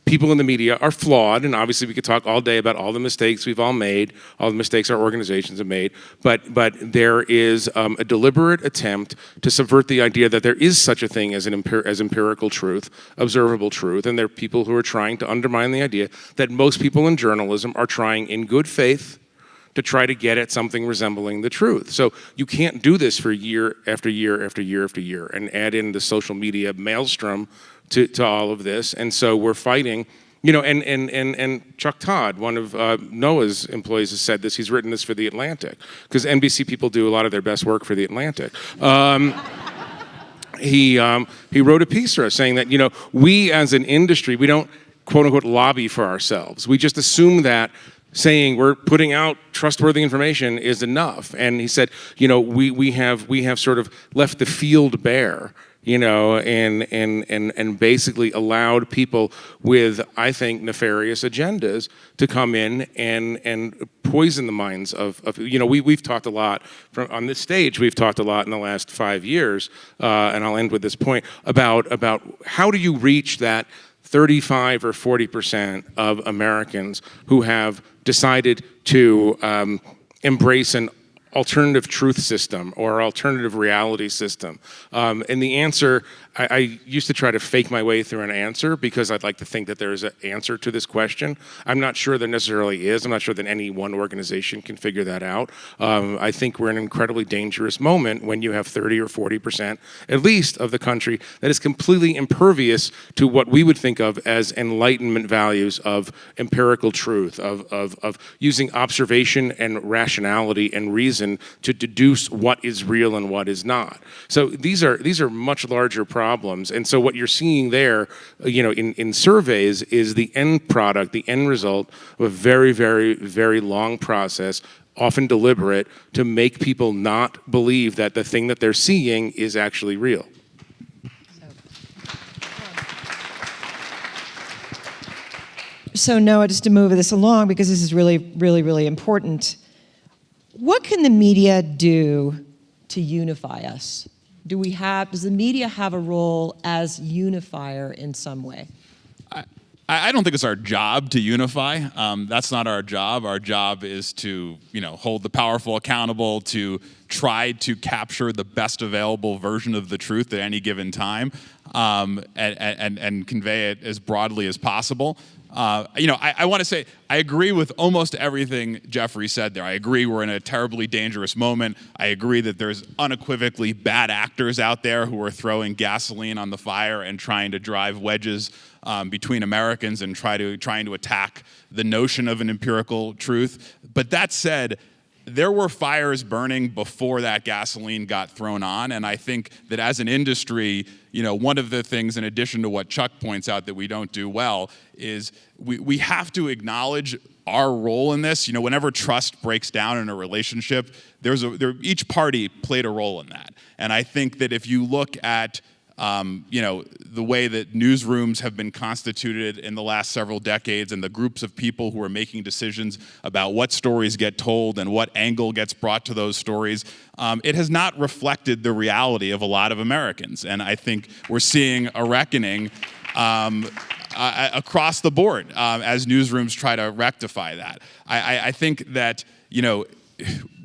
people in the media are flawed, and obviously we could talk all day about all the mistakes we've all made, all the mistakes our organizations have made, but there is a deliberate attempt to subvert the idea that there is such a thing as empirical truth, observable truth, and there are people who are trying to undermine the idea that most people in journalism are trying in good faith to try to get at something resembling the truth. So you can't do this for year after year after year after year and add in the social media maelstrom to all of this. And so we're fighting, and Chuck Todd, one of NOAA's employees, has said this. He's written this for The Atlantic, because NBC people do a lot of their best work for The Atlantic. He wrote a piece for us saying that, we as an industry, we don't quote unquote lobby for ourselves. We just assume that saying we're putting out trustworthy information is enough. And he said, we have sort of left the field bare, and basically allowed people with, I think, nefarious agendas to come in and poison the minds of we've talked a lot on this stage. We've talked a lot in the last 5 years, and I'll end with this point about how do you reach that 35 or 40% of Americans who have decided to embrace an alternative truth system or alternative reality system. And the answer, I used to try to fake my way through an answer because I'd like to think that there is an answer to this question. I'm not sure there necessarily is. I'm not sure that any one organization can figure that out. I think we're in an incredibly dangerous moment when you have 30 or 40%, at least, of the country that is completely impervious to what we would think of as enlightenment values of empirical truth, of using observation and rationality and reason to deduce what is real and what is not. So these are much larger problems. And so what you're seeing there, in surveys is the end product, the end result of a very, very, very long process, often deliberate, to make people not believe that the thing that they're seeing is actually real. So Noah, just to move this along, because this is really, really, really important, what can the media do to unify us? Does the media have a role as unifier in some way? I don't think it's our job to unify. That's not our job. Our job is to, hold the powerful accountable, to try to capture the best available version of the truth at any given time, and convey it as broadly as possible. I want to say I agree with almost everything Jeffrey said there. I agree we're in a terribly dangerous moment. I agree that there's unequivocally bad actors out there who are throwing gasoline on the fire and trying to drive wedges between Americans and trying to attack the notion of an empirical truth. But that said, there were fires burning before that gasoline got thrown on, and I think that as an industry, one of the things, in addition to what Chuck points out that we don't do well, is we have to acknowledge our role in this. Whenever trust breaks down in a relationship, each party played a role in that. And I think that if you look at the way that newsrooms have been constituted in the last several decades and the groups of people who are making decisions about what stories get told and what angle gets brought to those stories, it has not reflected the reality of a lot of Americans. And I think we're seeing a reckoning across the board as newsrooms try to rectify that. I think that,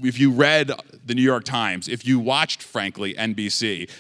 if you read the New York Times, if you watched, frankly, NBC,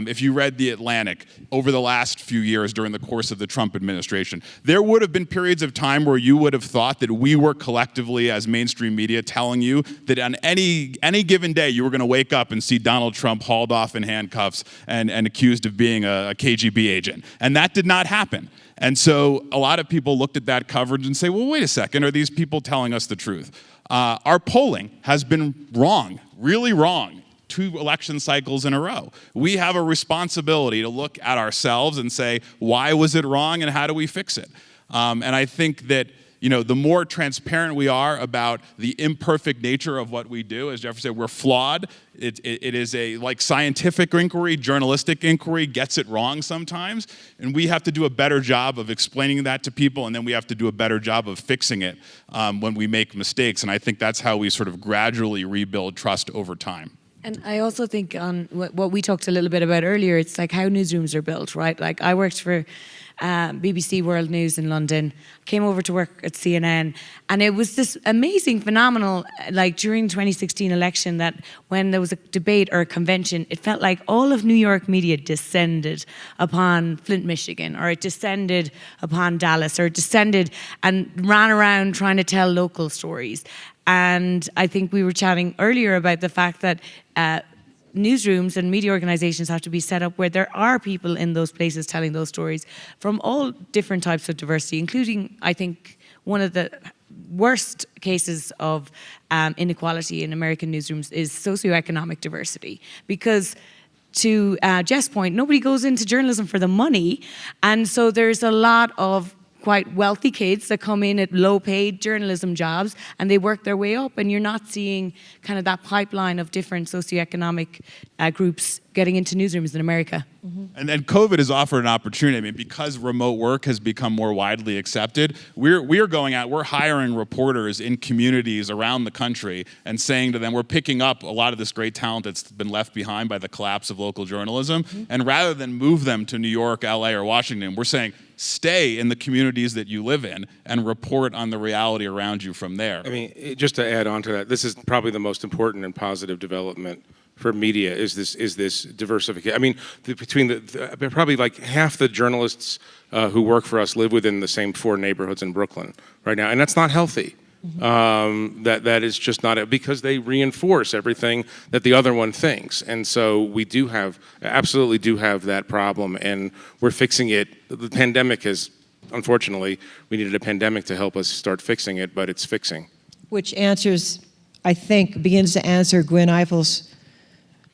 if you read The Atlantic over the last few years during the course of the Trump administration, there would have been periods of time where you would have thought that we were collectively, as mainstream media, telling you that on any given day you were going to wake up and see Donald Trump hauled off in handcuffs and accused of being a KGB agent. And that did not happen. And so a lot of people looked at that coverage and say, well, wait a second, are these people telling us the truth? Our polling has been wrong, really wrong, 2 election cycles in a row. We have a responsibility to look at ourselves and say, why was it wrong and how do we fix it? And I think that the more transparent we are about the imperfect nature of what we do, as Jeffrey said, we're flawed. It is like scientific inquiry, journalistic inquiry gets it wrong sometimes, and we have to do a better job of explaining that to people, and then we have to do a better job of fixing it when we make mistakes, and I think that's how we sort of gradually rebuild trust over time. And I also think on what we talked a little bit about earlier, it's like how newsrooms are built, right? Like I worked for BBC World News in London, came over to work at CNN, and it was this amazing, phenomenal, like during the 2016 election, that when there was a debate or a convention, it felt like all of New York media descended upon Flint, Michigan, or it descended upon Dallas, or it descended and ran around trying to tell local stories. And I think we were chatting earlier about the fact that newsrooms and media organizations have to be set up where there are people in those places telling those stories from all different types of diversity, including, I think, one of the worst cases of inequality in American newsrooms is socioeconomic diversity. Because to Jeff's point, nobody goes into journalism for the money, and so there's a lot of quite wealthy kids that come in at low-paid journalism jobs and they work their way up, and you're not seeing kind of that pipeline of different socioeconomic groups getting into newsrooms in America. Mm-hmm. And then COVID has offered an opportunity. I mean, because remote work has become more widely accepted, we're going out, we're hiring reporters in communities around the country and saying to them, we're picking up a lot of this great talent that's been left behind by the collapse of local journalism, mm-hmm. and rather than move them to New York, LA, or Washington, we're saying, stay in the communities that you live in and report on the reality around you from there. I mean, just to add on to that, this is probably the most important and positive development for media is this diversification. I mean, between probably like half the journalists who work for us live within the same 4 neighborhoods in Brooklyn right now, and that's not healthy. Mm-hmm. That is just not, because they reinforce everything that the other one thinks, and so we absolutely do have that problem, and we're fixing it. The pandemic has, unfortunately, we needed a pandemic to help us start fixing it, but it's fixing. Which answers, I think, begins to answer Gwen Eifel's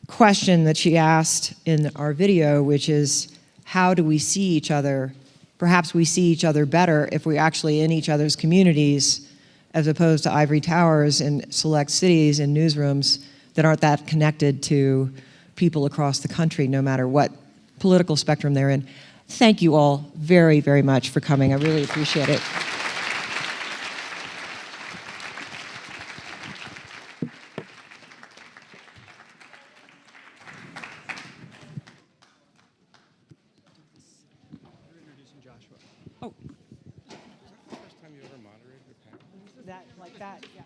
question that she asked in our video, which is, how do we see each other? Perhaps we see each other better if we're actually in each other's communities, as opposed to ivory towers in select cities and newsrooms that aren't that connected to people across the country, no matter what political spectrum they're in. Thank you all very, very much for coming. I really appreciate it. Oh. First time you ever moderated a panel? That, like that, yeah.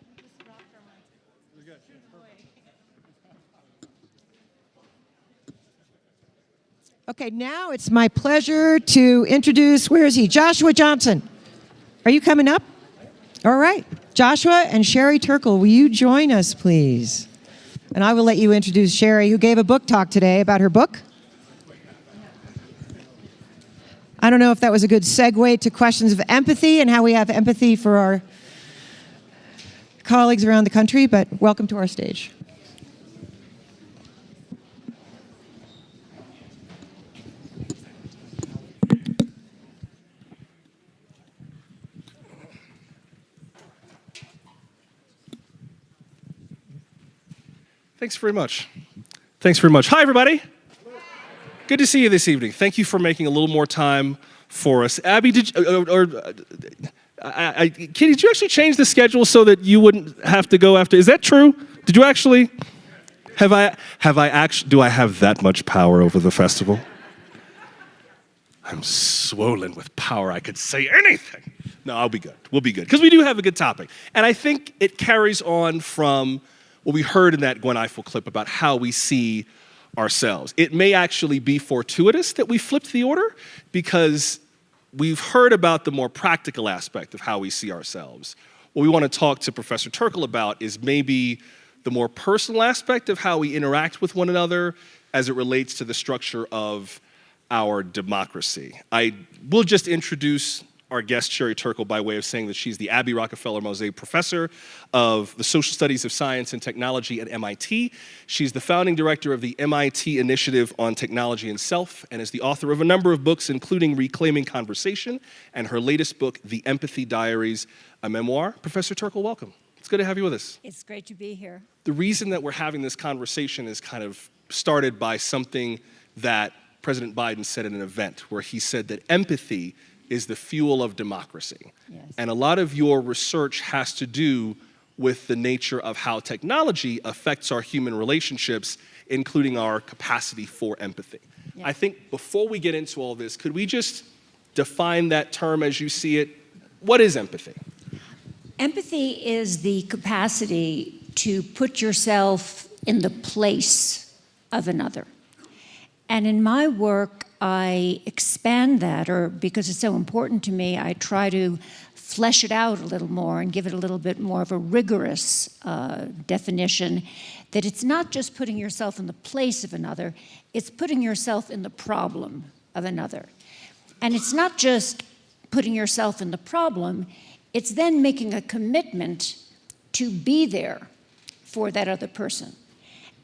Okay, now it's my pleasure to introduce, where is he? Joshua Johnson. Are you coming up? All right. Joshua and Sherry Turkle, will you join us, please? And I will let you introduce Sherry, who gave a book talk today about her book. I don't know if that was a good segue to questions of empathy and how we have empathy for our colleagues around the country, but welcome to our stage. Thanks very much. Thanks very much. Hi, everybody. Good to see you this evening. Thank you for making a little more time for us. Abby, Kitty, did you actually change the schedule so that you wouldn't have to go after? Is that true? Did you actually? Do I have that much power over the festival? I'm swollen with power. I could say anything. No, I'll be good. We'll be good. Because we do have a good topic. And I think it carries on from what we heard in that Gwen Ifill clip about how we see ourselves. It may actually be fortuitous that we flipped the order because we've heard about the more practical aspect of how we see ourselves. What we want to talk to Professor Turkle about is maybe the more personal aspect of how we interact with one another as it relates to the structure of our democracy. I will just introduce our guest, Sherry Turkle, by way of saying that she's the Abby Rockefeller Mosaic Professor of the Social Studies of Science and Technology at MIT. She's the founding director of the MIT Initiative on Technology and Self, and is the author of a number of books, including Reclaiming Conversation, and her latest book, The Empathy Diaries, a memoir. Professor Turkle, welcome. It's good to have you with us. It's great to be here. The reason that we're having this conversation is kind of started by something that President Biden said at an event where he said that empathy is the fuel of democracy. Yes. And a lot of your research has to do with the nature of how technology affects our human relationships, including our capacity for empathy. Yes. I think before we get into all this, could we just define that term as you see it? What is empathy? Empathy is the capacity to put yourself in the place of another. And in my work, I expand that, or because it's so important to me, I try to flesh it out a little more and give it a little bit more of a rigorous definition, that it's not just putting yourself in the place of another, it's putting yourself in the problem of another. And it's not just putting yourself in the problem, it's then making a commitment to be there for that other person.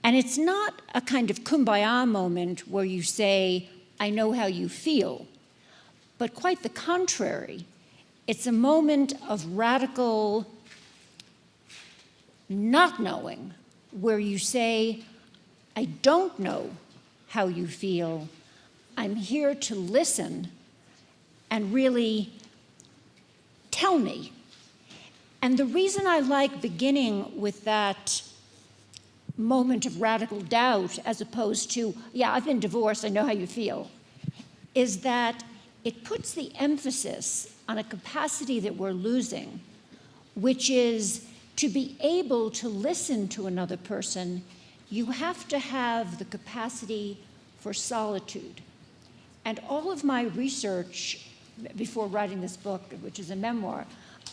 And it's not a kind of kumbaya moment where you say, I know how you feel, but quite the contrary. It's a moment of radical not knowing, where you say, I don't know how you feel. I'm here to listen and really tell me. And the reason I like beginning with that moment of radical doubt as opposed to, yeah, I've been divorced, I know how you feel, is that it puts the emphasis on a capacity that we're losing, which is to be able to listen to another person, you have to have the capacity for solitude. And all of my research before writing this book, which is a memoir,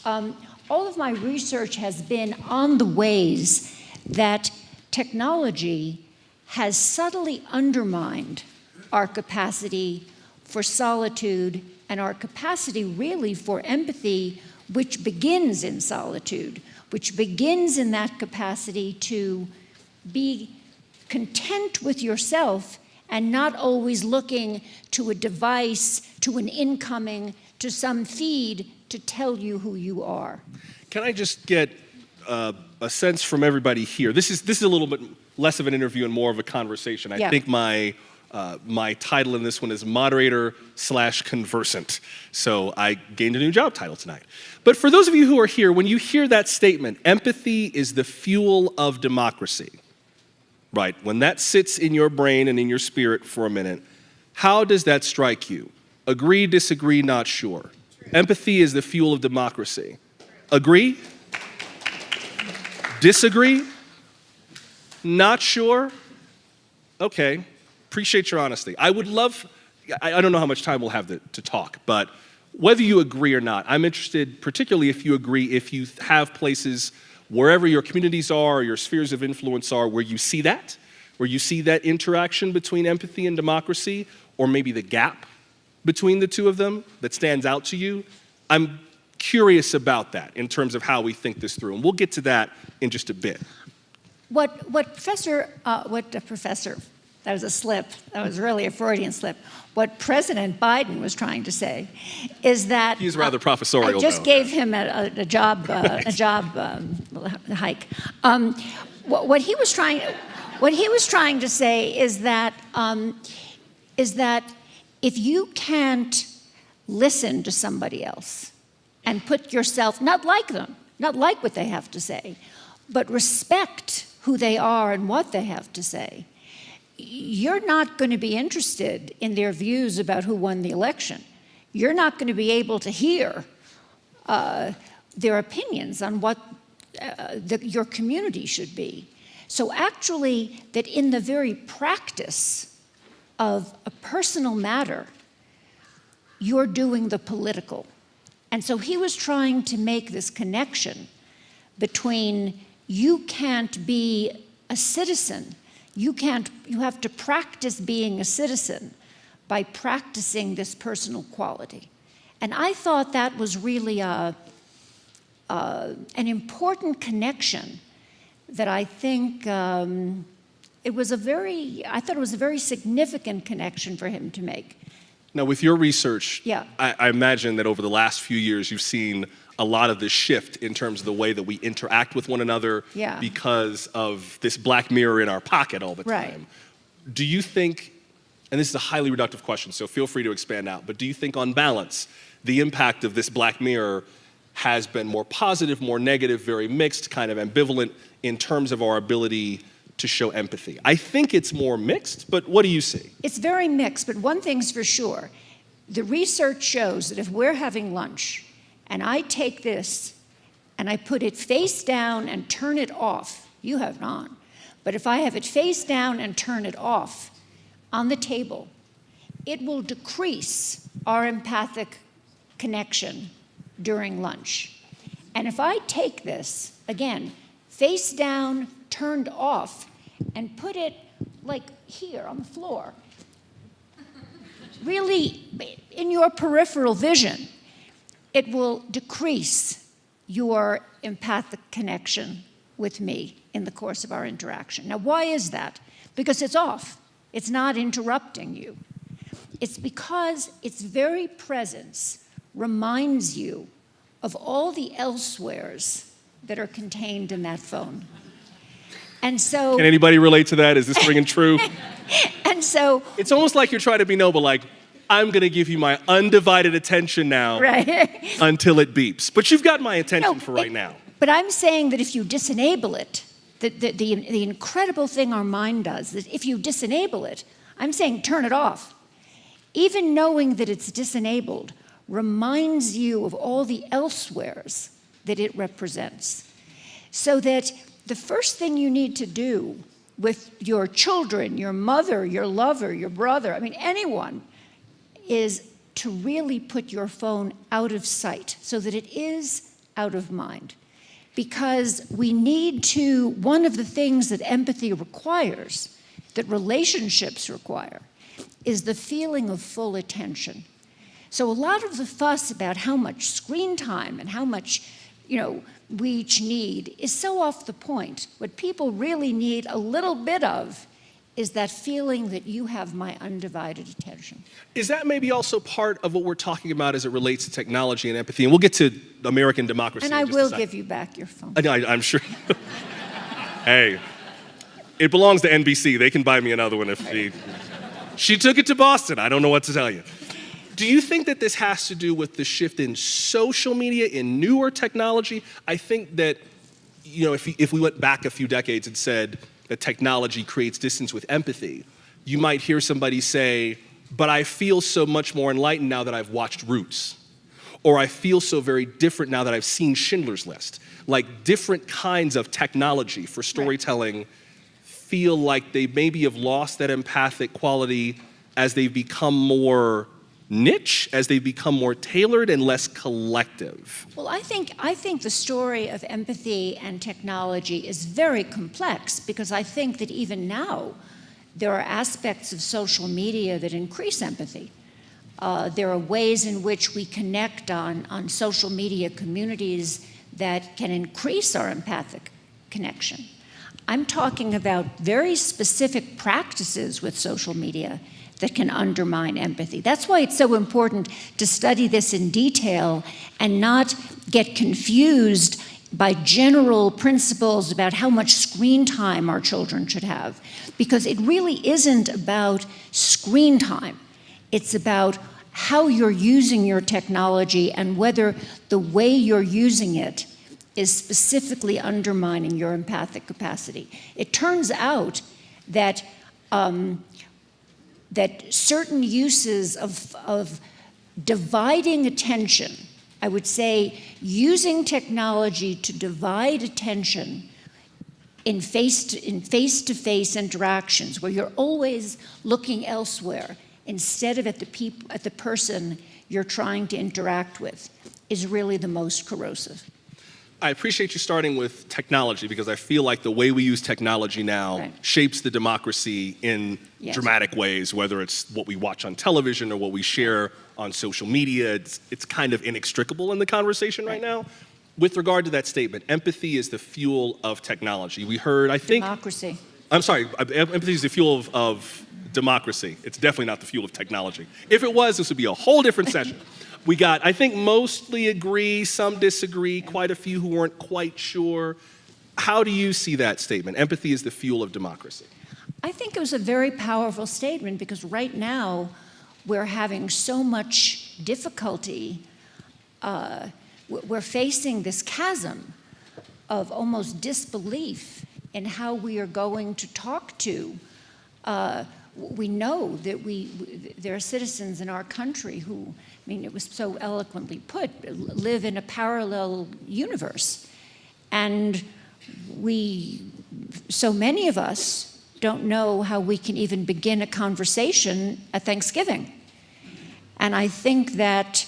all of my research has been on the ways that technology has subtly undermined our capacity for solitude and our capacity really for empathy, which begins in solitude, which begins in that capacity to be content with yourself and not always looking to a device, to an incoming, to some feed to tell you who you are. Can I just get a sense from everybody here? This is a little bit less of an interview and more of a conversation. I think my title in this one is moderator/conversant. So I gained a new job title tonight. But for those of you who are here, when you hear that statement, empathy is the fuel of democracy, right? When that sits in your brain and in your spirit for a minute, how does that strike you? Agree, disagree, not sure. Empathy is the fuel of democracy. Agree? Disagree? Not sure? Okay, appreciate your honesty. I would love, I don't know how much time we'll have to talk, but whether you agree or not, I'm interested, particularly if you agree, if you have places wherever your communities are or your spheres of influence are where you see that interaction between empathy and democracy, or maybe the gap between the two of them that stands out to you. I'm curious about that in terms of how we think this through, and we'll get to that in just a bit. What professor, that was a slip, that was really a Freudian slip. What President Biden was trying to say is that he's rather professorial. I just gave him a job hike. What he was trying to say is that is that if you can't listen to somebody else and put yourself, not like them, not like what they have to say, but respect who they are and what they have to say, you're not going to be interested in their views about who won the election. You're not going to be able to hear their opinions on what your community should be. So actually, that in the very practice of a personal matter, you're doing the political. And so he was trying to make this connection between you can't be a citizen, you have to practice being a citizen by practicing this personal quality. And I thought that was really an important connection that I think it was a very significant connection for him to make. Now, with your research, Yeah. I imagine that over the last few years, you've seen a lot of this shift in terms of the way that we interact with one another Yeah. because of this black mirror in our pocket all the time. Right. Do you think, and this is a highly reductive question, so feel free to expand out, but do you think on balance, the impact of this black mirror has been more positive, more negative, very mixed, kind of ambivalent in terms of our ability to show empathy? I think it's more mixed, but what do you see? It's very mixed, but one thing's for sure. The research shows that if we're having lunch and I take this and I put it face down and turn it off, you have it on, but if I have it face down and turn it off on the table, it will decrease our empathic connection during lunch. And if I take this, again, face down, turned off, and put it like here on the floor, really in your peripheral vision, it will decrease your empathic connection with me in the course of our interaction. Now, why is that? Because it's off. It's not interrupting you. It's because its very presence reminds you of all the elsewheres that are contained in that phone. And so... Can anybody relate to that? Is this ringing true? And so... It's almost like you're trying to be noble, like, I'm going to give you my undivided attention now until it beeps. But you've got my attention for right now. But I'm saying that if you disenable it, the incredible thing our mind does, that if you disenable it, I'm saying turn it off. Even knowing that it's disenabled reminds you of all the elsewheres that it represents. So that the first thing you need to do with your children, your mother, your lover, your brother, I mean, anyone, is to really put your phone out of sight so that it is out of mind. Because we need to, one of the things that empathy requires, that relationships require, is the feeling of full attention. So a lot of the fuss about how much screen time and how much, we each need is so off the point. What people really need a little bit of is that feeling that you have my undivided attention. Is that maybe also part of what we're talking about as it relates to technology and empathy? And we'll get to American democracy And in I just a will second. give you back your phone. I'm sure. Hey, it belongs to NBC. They can buy me another one if she took it to Boston. I don't know what to tell you. Do you think that this has to do with the shift in social media, in newer technology? I think that, if we went back a few decades and said that technology creates distance with empathy, you might hear somebody say, but I feel so much more enlightened now that I've watched Roots. Or I feel so very different now that I've seen Schindler's List. Like different kinds of technology for storytelling feel like they maybe have lost that empathic quality as they've become more niche, as they become more tailored and less collective? Well, I think the story of empathy and technology is very complex because I think that even now there are aspects of social media that increase empathy. There are ways in which we connect on social media communities that can increase our empathic connection. I'm talking about very specific practices with social media that can undermine empathy. That's why it's so important to study this in detail and not get confused by general principles about how much screen time our children should have. Because it really isn't about screen screen time. It's about how you're using your technology and whether the way you're using it is specifically undermining your empathic capacity. It turns out that that certain uses of dividing attention, I would say using technology to divide attention in face-to-face interactions, where you're always looking elsewhere instead of at the person you're trying to interact with, is really the most corrosive. I appreciate you starting with technology, because I feel like the way we use technology now shapes the democracy in dramatic ways, whether it's what we watch on television or what we share on social media. It's kind of inextricable in the conversation right now. With regard to that statement, empathy is the fuel of technology. We heard, I think... Democracy. I'm sorry, empathy is the fuel of democracy. It's definitely not the fuel of technology. If it was, this would be a whole different session. We got, I think, mostly agree, some disagree, quite a few who weren't quite sure. How do you see that statement? Empathy is the fuel of democracy. I think it was a very powerful statement, because right now we're having so much difficulty. We're facing this chasm of almost disbelief in how we are going to talk to. We know that there are citizens in our country who, I mean, it was so eloquently put, live in a parallel universe. And so many of us don't know how we can even begin a conversation at Thanksgiving. And I think that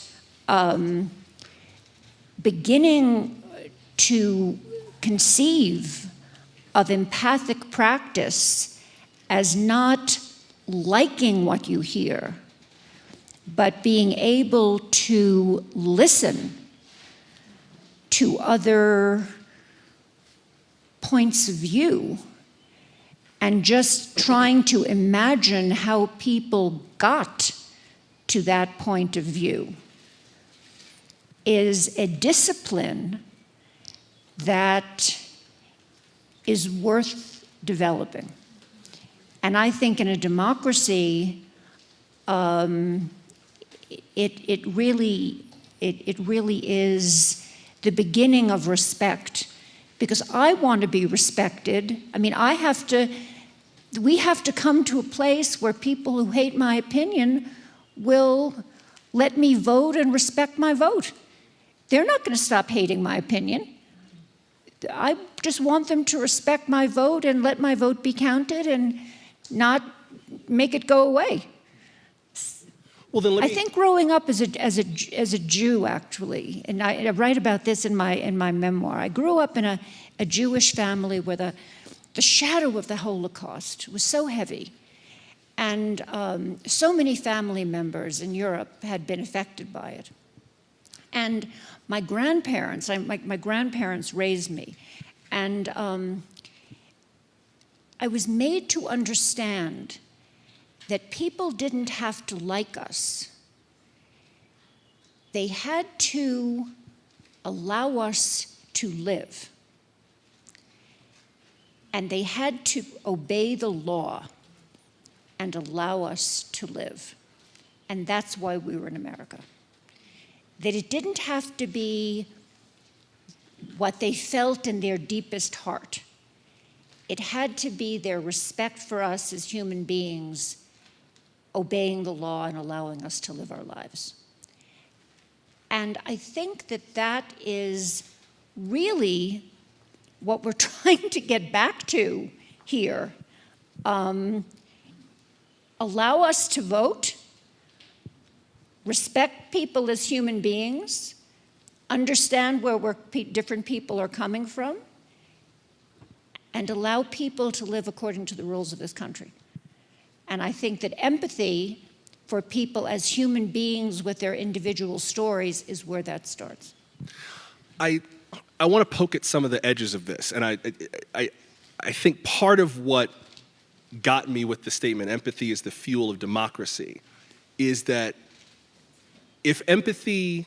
beginning to conceive of empathic practice as not liking what you hear, but being able to listen to other points of view and just trying to imagine how people got to that point of view is a discipline that is worth developing. And I think in a democracy, it really is the beginning of respect, because I want to be respected. I mean, we have to come to a place where people who hate my opinion will let me vote and respect my vote. They're not going to stop hating my opinion. I just want them to respect my vote and let my vote be counted and not make it go away. Well, then I think growing up as a Jew, actually, and I write about this in my memoir. I grew up in a Jewish family where the shadow of the Holocaust was so heavy, and so many family members in Europe had been affected by it. And my grandparents, my grandparents raised me, and I was made to understand that people didn't have to like us. They had to allow us to live. And they had to obey the law and allow us to live. And that's why we were in America. That it didn't have to be what they felt in their deepest heart. It had to be their respect for us as human beings, obeying the law and allowing us to live our lives. And I think that that is really what we're trying to get back to here. Allow us to vote, respect people as human beings, understand where different people are coming from, and allow people to live according to the rules of this country. And I think that empathy for people as human beings with their individual stories is where that starts. I want to poke at some of the edges of this, and I think part of what got me with the statement, empathy is the fuel of democracy, is that if empathy,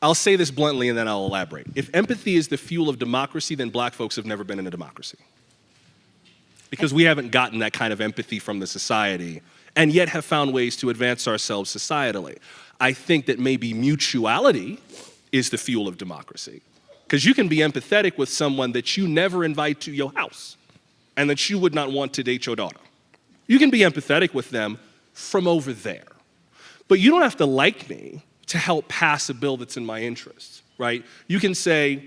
I'll say this bluntly and then I'll elaborate. If empathy is the fuel of democracy, then black folks have never been in a democracy. because we haven't gotten that kind of empathy from the society and yet have found ways to advance ourselves societally. I think that maybe mutuality is the fuel of democracy, because you can be empathetic with someone that you never invite to your house and that you would not want to date your daughter. You can be empathetic with them from over there. But you don't have to like me to help pass a bill that's in my interest, right? You can say,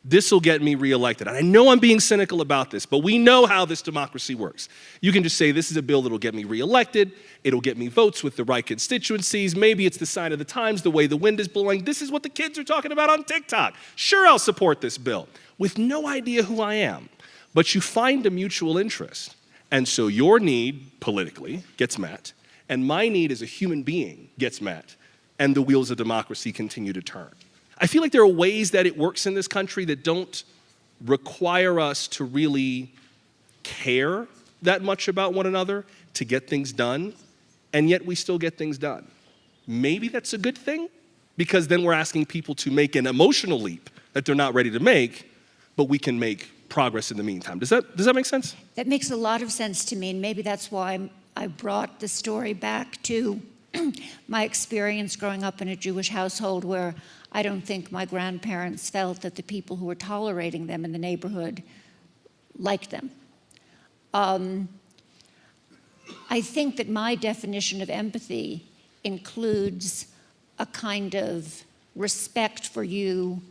this will get me reelected. And I know I'm being cynical about this, but we know how this democracy works. You can just say, this is a bill that'll get me reelected. It'll get me votes with the right constituencies. Maybe it's the sign of the times, the way the wind is blowing. This is what the kids are talking about on TikTok. Sure, I'll support this bill with no idea who I am. But you find a mutual interest. And so your need politically gets met, and my need as a human being gets met, and the wheels of democracy continue to turn. I feel like there are ways that it works in this country that don't require us to really care that much about one another to get things done, and yet we still get things done. Maybe that's a good thing, because then we're asking people to make an emotional leap that they're not ready to make, but we can make progress in the meantime. Does that make sense? That makes a lot of sense to me, and maybe that's why I brought the story back to my experience growing up in a Jewish household where I don't think my grandparents felt that the people who were tolerating them in the neighborhood liked them. I think that my definition of empathy includes a kind of respect for you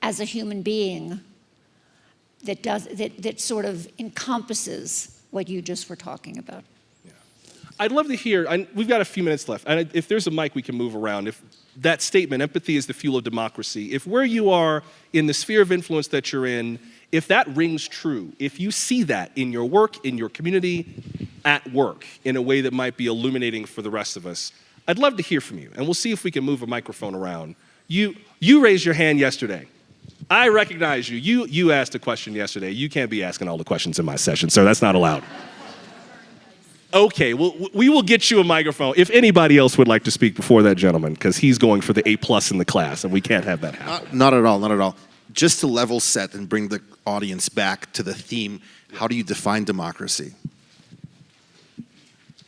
as a human being that sort of encompasses what you just were talking about. Yeah. I'd love to hear, we've got a few minutes left, and if there's a mic we can move around. If that statement, empathy is the fuel of democracy, if where you are in the sphere of influence that you're in, if that rings true, if you see that in your work, in your community, at work, in a way that might be illuminating for the rest of us, I'd love to hear from you, and we'll see if we can move a microphone around. You raised your hand yesterday. I recognize you. You asked a question yesterday. You can't be asking all the questions in my session, sir. That's not allowed. Okay, well, we will get you a microphone. If anybody else would like to speak before that gentleman, because he's going for the A+ in the class, and we can't have that happen. Not at all, not at all. Just to level set and bring the audience back to the theme, how do you define democracy?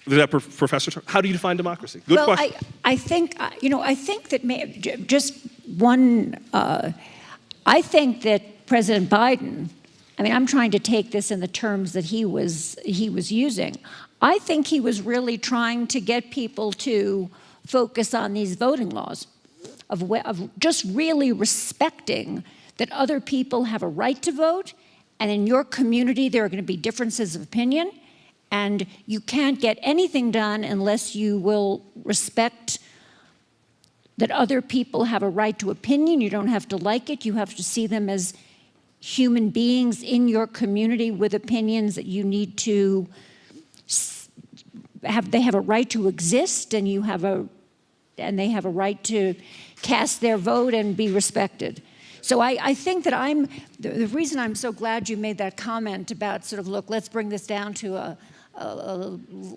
Professor, how do you define democracy? Good question. I think that just one. I think that President Biden. I mean, I'm trying to take this in the terms that he was using. I think he was really trying to get people to focus on these voting laws, of just really respecting that other people have a right to vote, and in your community there are going to be differences of opinion, and you can't get anything done unless you will respect that other people have a right to opinion. You don't have to like it. You have to see them as human beings in your community with opinions that you need to have. They have a right to exist, and they have a right to cast their vote and be respected. So I think that the reason I'm so glad you made that comment about sort of, look, let's bring this down to a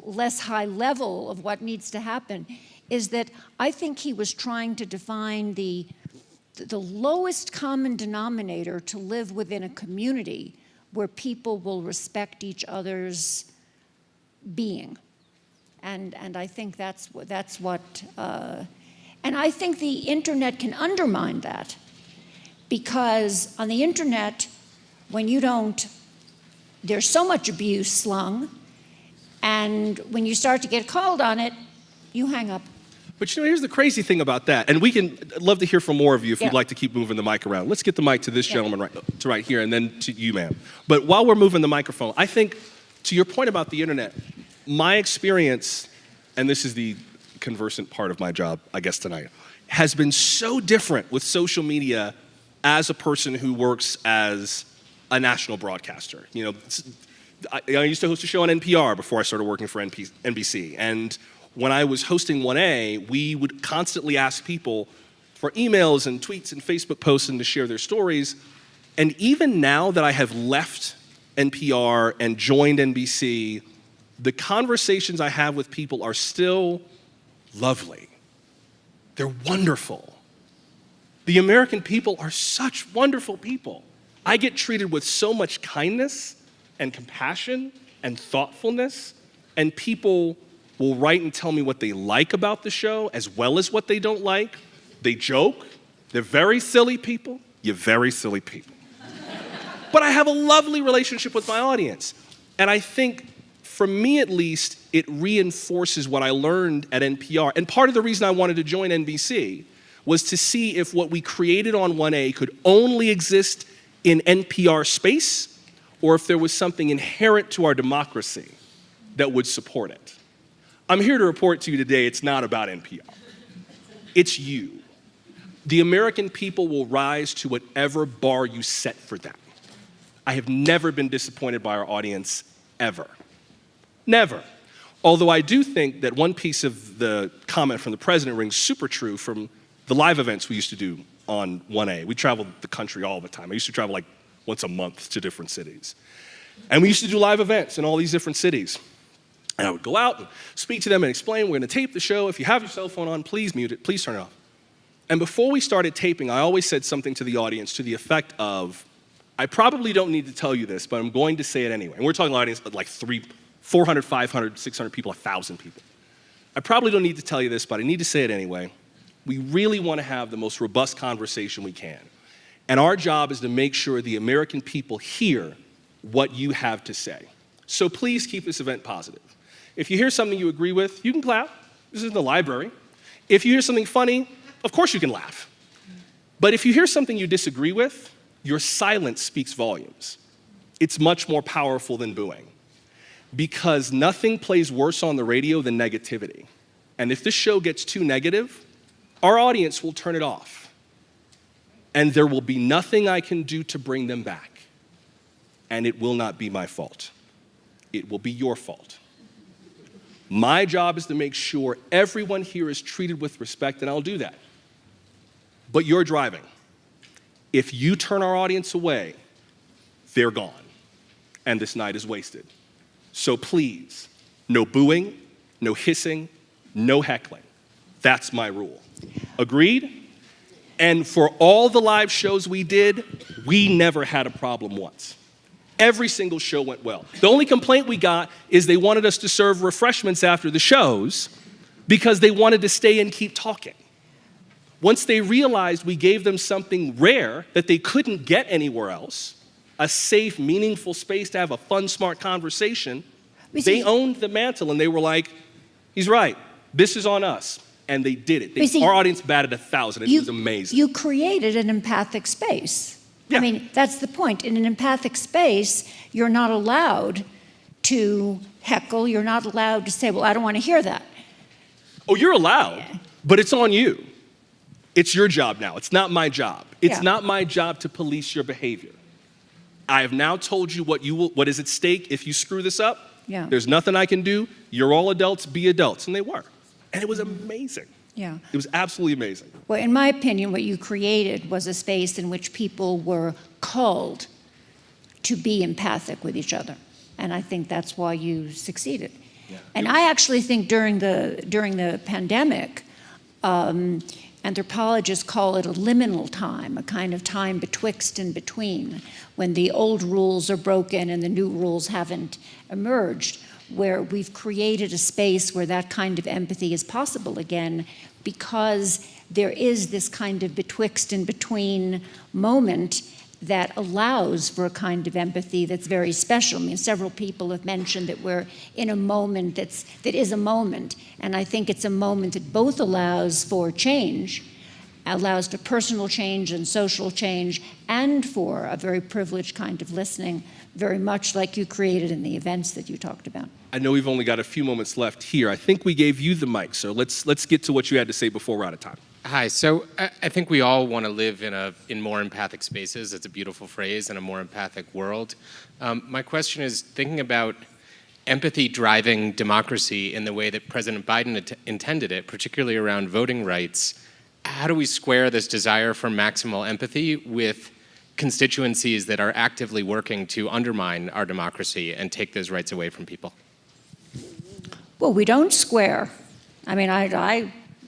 less high level of what needs to happen, is that I think he was trying to define the lowest common denominator to live within a community where people will respect each other's being. And I think that's what and I think the internet can undermine that, because on the internet, there's so much abuse slung, and when you start to get called on it, you hang up. But here's the crazy thing about that, and I'd love to hear from more of you if you'd like to keep moving the mic around. Let's get the mic to this gentleman right here, and then to you, ma'am. But while we're moving the microphone, I think, to your point about the internet, my experience, and this is the conversant part of my job, I guess, tonight, has been so different with social media as a person who works as a national broadcaster. I used to host a show on NPR before I started working for NBC, and when I was hosting 1A, we would constantly ask people for emails and tweets and Facebook posts and to share their stories. And even now that I have left NPR and joined NBC, the conversations I have with people are still lovely. They're wonderful. The American people are such wonderful people. I get treated with so much kindness and compassion and thoughtfulness, and people will write and tell me what they like about the show as well as what they don't like. They joke. They're very silly people. You're very silly people. But I have a lovely relationship with my audience. And I think, for me at least, it reinforces what I learned at NPR. And part of the reason I wanted to join NBC was to see if what we created on 1A could only exist in NPR space, or if there was something inherent to our democracy that would support it. I'm here to report to you today it's not about NPR. It's you. The American people will rise to whatever bar you set for them. I have never been disappointed by our audience, ever. Never. Although I do think that one piece of the comment from the president rings super true from the live events we used to do on 1A. We traveled the country all the time. I used to travel like once a month to different cities. And we used to do live events in all these different cities. And I would go out and speak to them and explain, we're gonna tape the show. If you have your cell phone on, please mute it, please turn it off. And before we started taping, I always said something to the audience to the effect of, I probably don't need to tell you this, but I'm going to say it anyway. And we're talking audience of like 400, 500, 600 people, 1,000 people. I probably don't need to tell you this, but I need to say it anyway. We really want to have the most robust conversation we can. And our job is to make sure the American people hear what you have to say. So please keep this event positive. If you hear something you agree with, you can clap. This is the library. If you hear something funny, of course you can laugh. But if you hear something you disagree with, your silence speaks volumes. It's much more powerful than booing. Because nothing plays worse on the radio than negativity. And if this show gets too negative, our audience will turn it off. And there will be nothing I can do to bring them back. And it will not be my fault. It will be your fault. My job is to make sure everyone here is treated with respect, and I'll do that. But you're driving. If you turn our audience away, they're gone. And this night is wasted. So please, no booing, no hissing, no heckling. That's my rule. Agreed? And for all the live shows we did, we never had a problem once. Every single show went well. The only complaint we got is they wanted us to serve refreshments after the shows because they wanted to stay and keep talking. Once they realized we gave them something rare that they couldn't get anywhere else, a safe, meaningful space to have a fun, smart conversation, they owned the mantle and they were like, he's right, this is on us. And they did it. Our audience batted 1,000. It was amazing. You created an empathic space. Yeah. I mean, that's the point. In an empathic space, you're not allowed to heckle. You're not allowed to say, well, I don't want to hear that. Oh, you're allowed, but it's on you. It's your job now. It's not my job. It's not my job to police your behavior. I have now told you what is at stake if you screw this up. Yeah. There's nothing I can do. You're all adults, be adults. And they were. And it was amazing. Yeah. It was absolutely amazing. Well, in my opinion, what you created was a space in which people were called to be empathic with each other. And I think that's why you succeeded. Yeah. And I actually think during the pandemic, anthropologists call it a liminal time, a kind of time betwixt and between, when the old rules are broken and the new rules haven't emerged, where we've created a space where that kind of empathy is possible again, because there is this kind of betwixt and between moment that allows for a kind of empathy that's very special. I mean, several people have mentioned that we're in a moment that is a moment, and I think it's a moment that both allows for change, allows for personal change and social change, and for a very privileged kind of listening, very much like you created in the events that you talked about. I know we've only got a few moments left here. I think we gave you the mic, so let's get to what you had to say before we're out of time. Hi, so I think we all want to live in more empathic spaces. It's a beautiful phrase, in a more empathic world. My question is, thinking about empathy driving democracy in the way that President Biden intended it, particularly around voting rights, how do we square this desire for maximal empathy with constituencies that are actively working to undermine our democracy and take those rights away from people? Well, we don't square. I mean,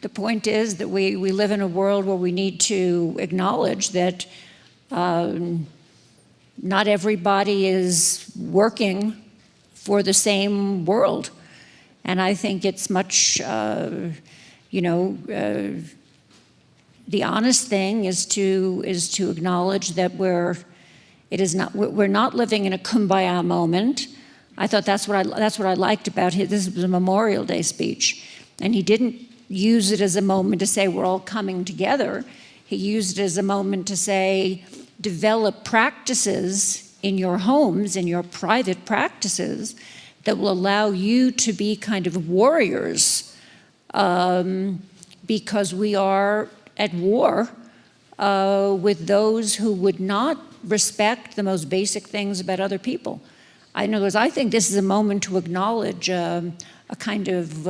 the point is that we live in a world where we need to acknowledge that not everybody is working for the same world. And I think it's much, the honest thing is to acknowledge that we're not living in a kumbaya moment. I thought that's what I liked about his. This was a Memorial Day speech, and he didn't use it as a moment to say we're all coming together. He used it as a moment to say, develop practices in your homes, in your private practices, that will allow you to be kind of warriors, because we are at war with those who would not respect the most basic things about other people. In other words, I think this is a moment to acknowledge a kind of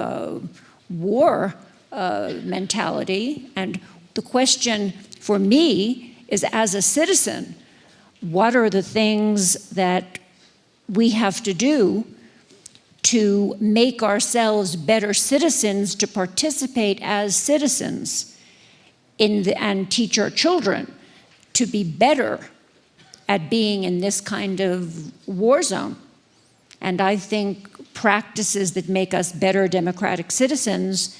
war mentality. And the question for me is, as a citizen, what are the things that we have to do to make ourselves better citizens, to participate as citizens and teach our children to be better at being in this kind of war zone. And I think practices that make us better democratic citizens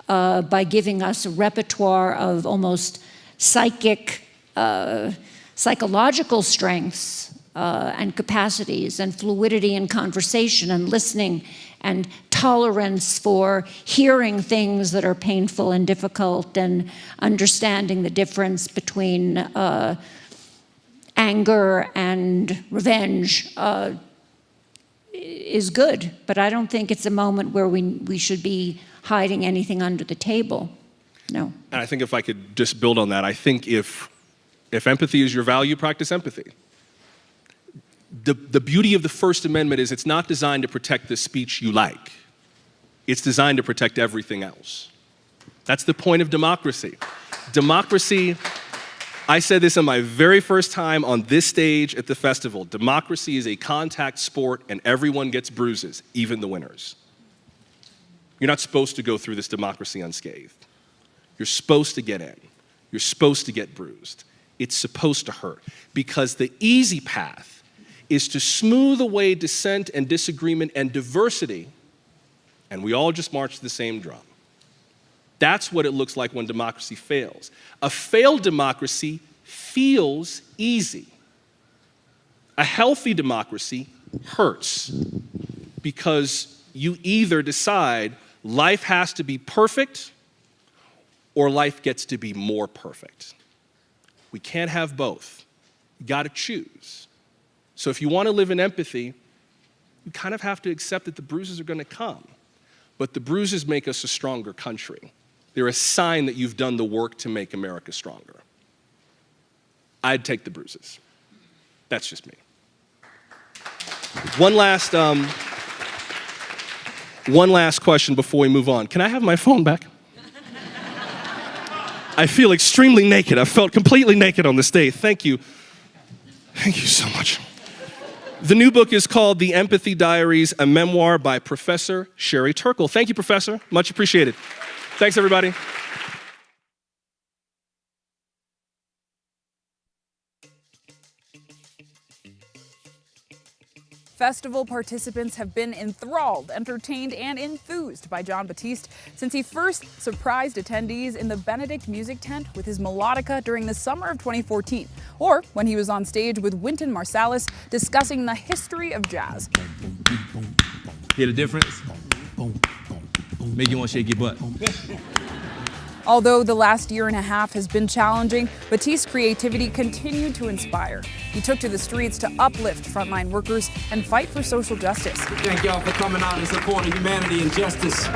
by giving us a repertoire of almost psychological strengths and capacities and fluidity in conversation and listening and tolerance for hearing things that are painful and difficult and understanding the difference between anger and revenge is good. But I don't think it's a moment where we should be hiding anything under the table. No. And I think if I could just build on that, I think if empathy is your value, practice empathy. The beauty of the First Amendment is it's not designed to protect the speech you like. It's designed to protect everything else. That's the point of democracy. Democracy, I said this on my very first time on this stage at the festival, democracy is a contact sport and everyone gets bruises, even the winners. You're not supposed to go through this democracy unscathed. You're supposed to get in. You're supposed to get bruised. It's supposed to hurt, because the easy path is to smooth away dissent and disagreement and diversity, and we all just march to the same drum. That's what it looks like when democracy fails. A failed democracy feels easy. A healthy democracy hurts, because you either decide life has to be perfect or life gets to be more perfect. We can't have both. You gotta choose. So if you want to live in empathy, you kind of have to accept that the bruises are going to come. But the bruises make us a stronger country. They're a sign that you've done the work to make America stronger. I'd take the bruises. That's just me. One last question before we move on. Can I have my phone back? I feel extremely naked. I felt completely naked on the stage. Thank you. Thank you so much. The new book is called The Empathy Diaries, a memoir by Professor Sherry Turkle. Thank you, Professor. Much appreciated. Thanks, everybody. Festival participants have been enthralled, entertained, and enthused by Jon Batiste since he first surprised attendees in the Benedict Music Tent with his melodica during the summer of 2014, or when he was on stage with Wynton Marsalis discussing the history of jazz. Hear the difference? Make you want to shake your butt. Although the last year and a half has been challenging, Batiste's creativity continued to inspire. He took to the streets to uplift frontline workers and fight for social justice. Thank y'all for coming out and supporting humanity and justice.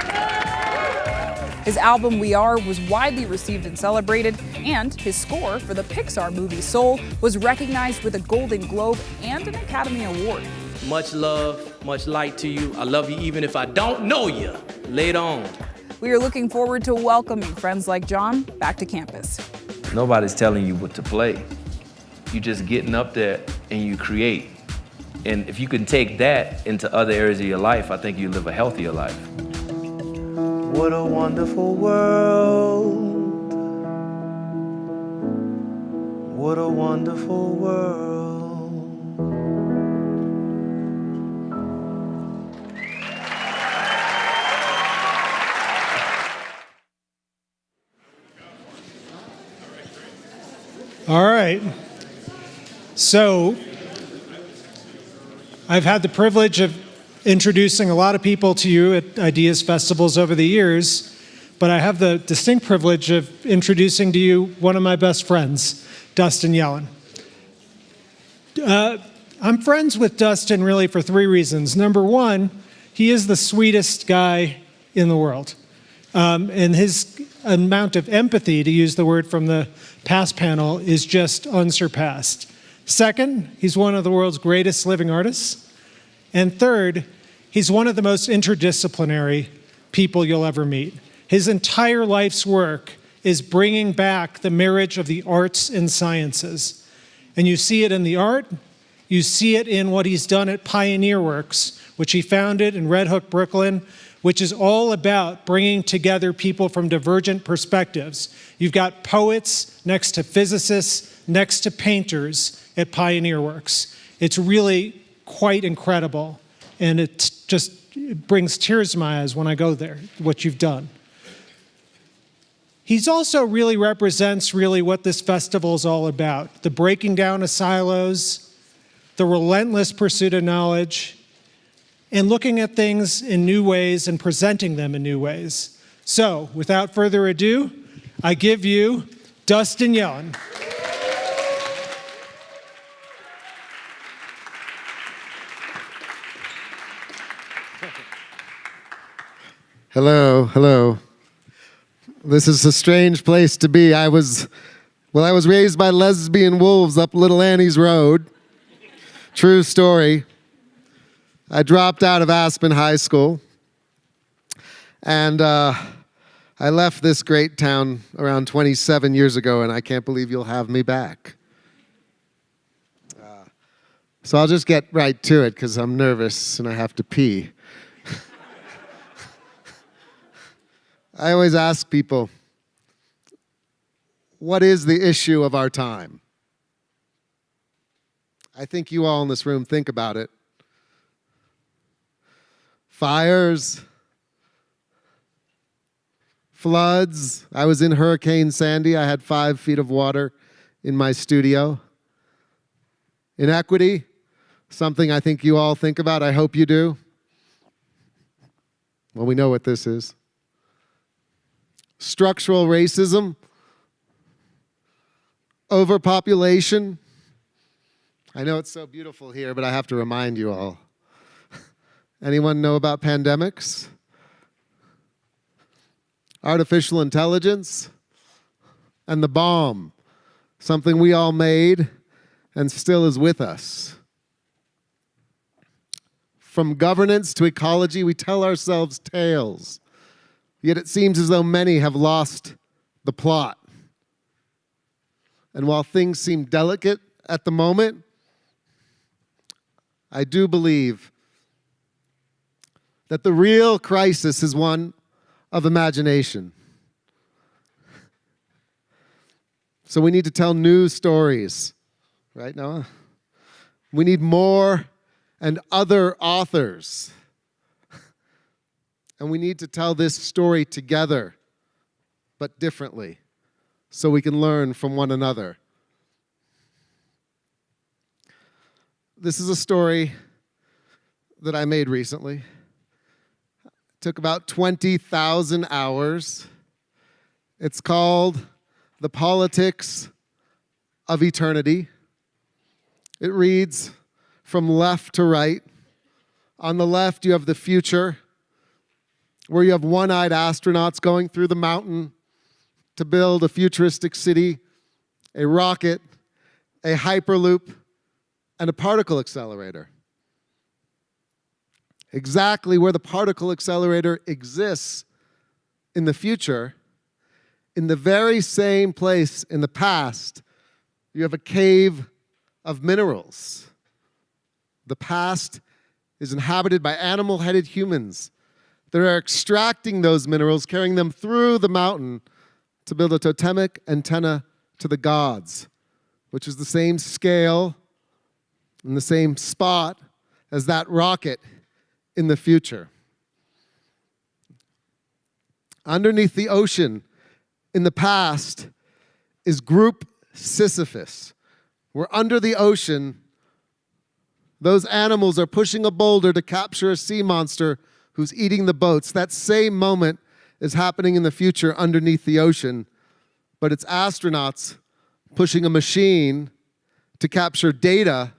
His album We Are was widely received and celebrated, and his score for the Pixar movie Soul was recognized with a Golden Globe and an Academy Award. Much love, much light to you. I love you even if I don't know you. Later on. We are looking forward to welcoming friends like Jon back to campus. Nobody's telling you what to play. You just getting up there and you create. And if you can take that into other areas of your life, I think you live a healthier life. What a wonderful world. What a wonderful world. All right. So, I've had the privilege of introducing a lot of people to you at Ideas Festivals over the years, but I have the distinct privilege of introducing to you one of my best friends, Dustin Yellen. I'm friends with Dustin really for three reasons. Number one, he is the sweetest guy in the world. And his amount of empathy, to use the word from the past panel, is just unsurpassed. Second, he's one of the world's greatest living artists. And third, he's one of the most interdisciplinary people you'll ever meet. His entire life's work is bringing back the marriage of the arts and sciences. And you see it in the art, you see it in what he's done at Pioneer Works, which he founded in Red Hook, Brooklyn, which is all about bringing together people from divergent perspectives. You've got poets next to physicists, next to painters at Pioneer Works. It's really quite incredible, and it brings tears to my eyes when I go there, what you've done. He's also really represents what this festival is all about, the breaking down of silos, the relentless pursuit of knowledge, and looking at things in new ways and presenting them in new ways. So, without further ado, I give you Dustin Yellen. Hello, hello. This is a strange place to be. I was raised by lesbian wolves up Little Annie's Road. True story. I dropped out of Aspen High School, and I left this great town around 27 years ago, and I can't believe you'll have me back. So I'll just get right to it because I'm nervous and I have to pee. I always ask people, what is the issue of our time? I think you all in this room think about it. Fires, floods. I was in Hurricane Sandy. I had 5 feet of water in my studio. Inequity, something I think you all think about. I hope you do. Well, we know what this is. Structural racism, overpopulation. I know it's so beautiful here, but I have to remind you all. Anyone know about pandemics? Artificial intelligence, and the bomb, something we all made and still is with us. From governance to ecology, we tell ourselves tales. Yet it seems as though many have lost the plot. And while things seem delicate at the moment, I do believe that the real crisis is one of imagination. So we need to tell new stories, right, Noah? We need more and other authors. And we need to tell this story together, but differently, so we can learn from one another. This is a story that I made recently. It took about 20,000 hours. It's called The Politics of Eternity. It reads from left to right. On the left, you have the future, where you have one-eyed astronauts going through the mountain to build a futuristic city, a rocket, a hyperloop, and a particle accelerator. Exactly where the particle accelerator exists in the future, in the very same place in the past, you have a cave of minerals. The past is inhabited by animal-headed humans that are extracting those minerals, carrying them through the mountain to build a totemic antenna to the gods, which is the same scale and the same spot as that rocket in the future. Underneath the ocean, in the past, is group Sisyphus. We're under the ocean. Those animals are pushing a boulder to capture a sea monster who's eating the boats. That same moment is happening in the future underneath the ocean, but it's astronauts pushing a machine to capture data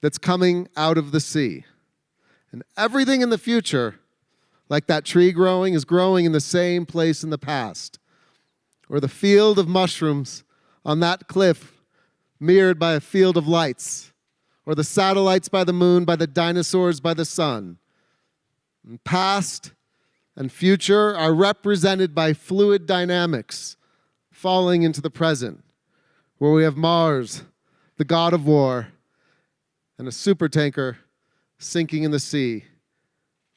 that's coming out of the sea. And everything in the future, like that tree growing, is growing in the same place in the past. Or the field of mushrooms on that cliff mirrored by a field of lights. Or the satellites by the moon, by the dinosaurs by the sun. And past and future are represented by fluid dynamics falling into the present, where we have Mars, the god of war, and a supertanker sinking in the sea,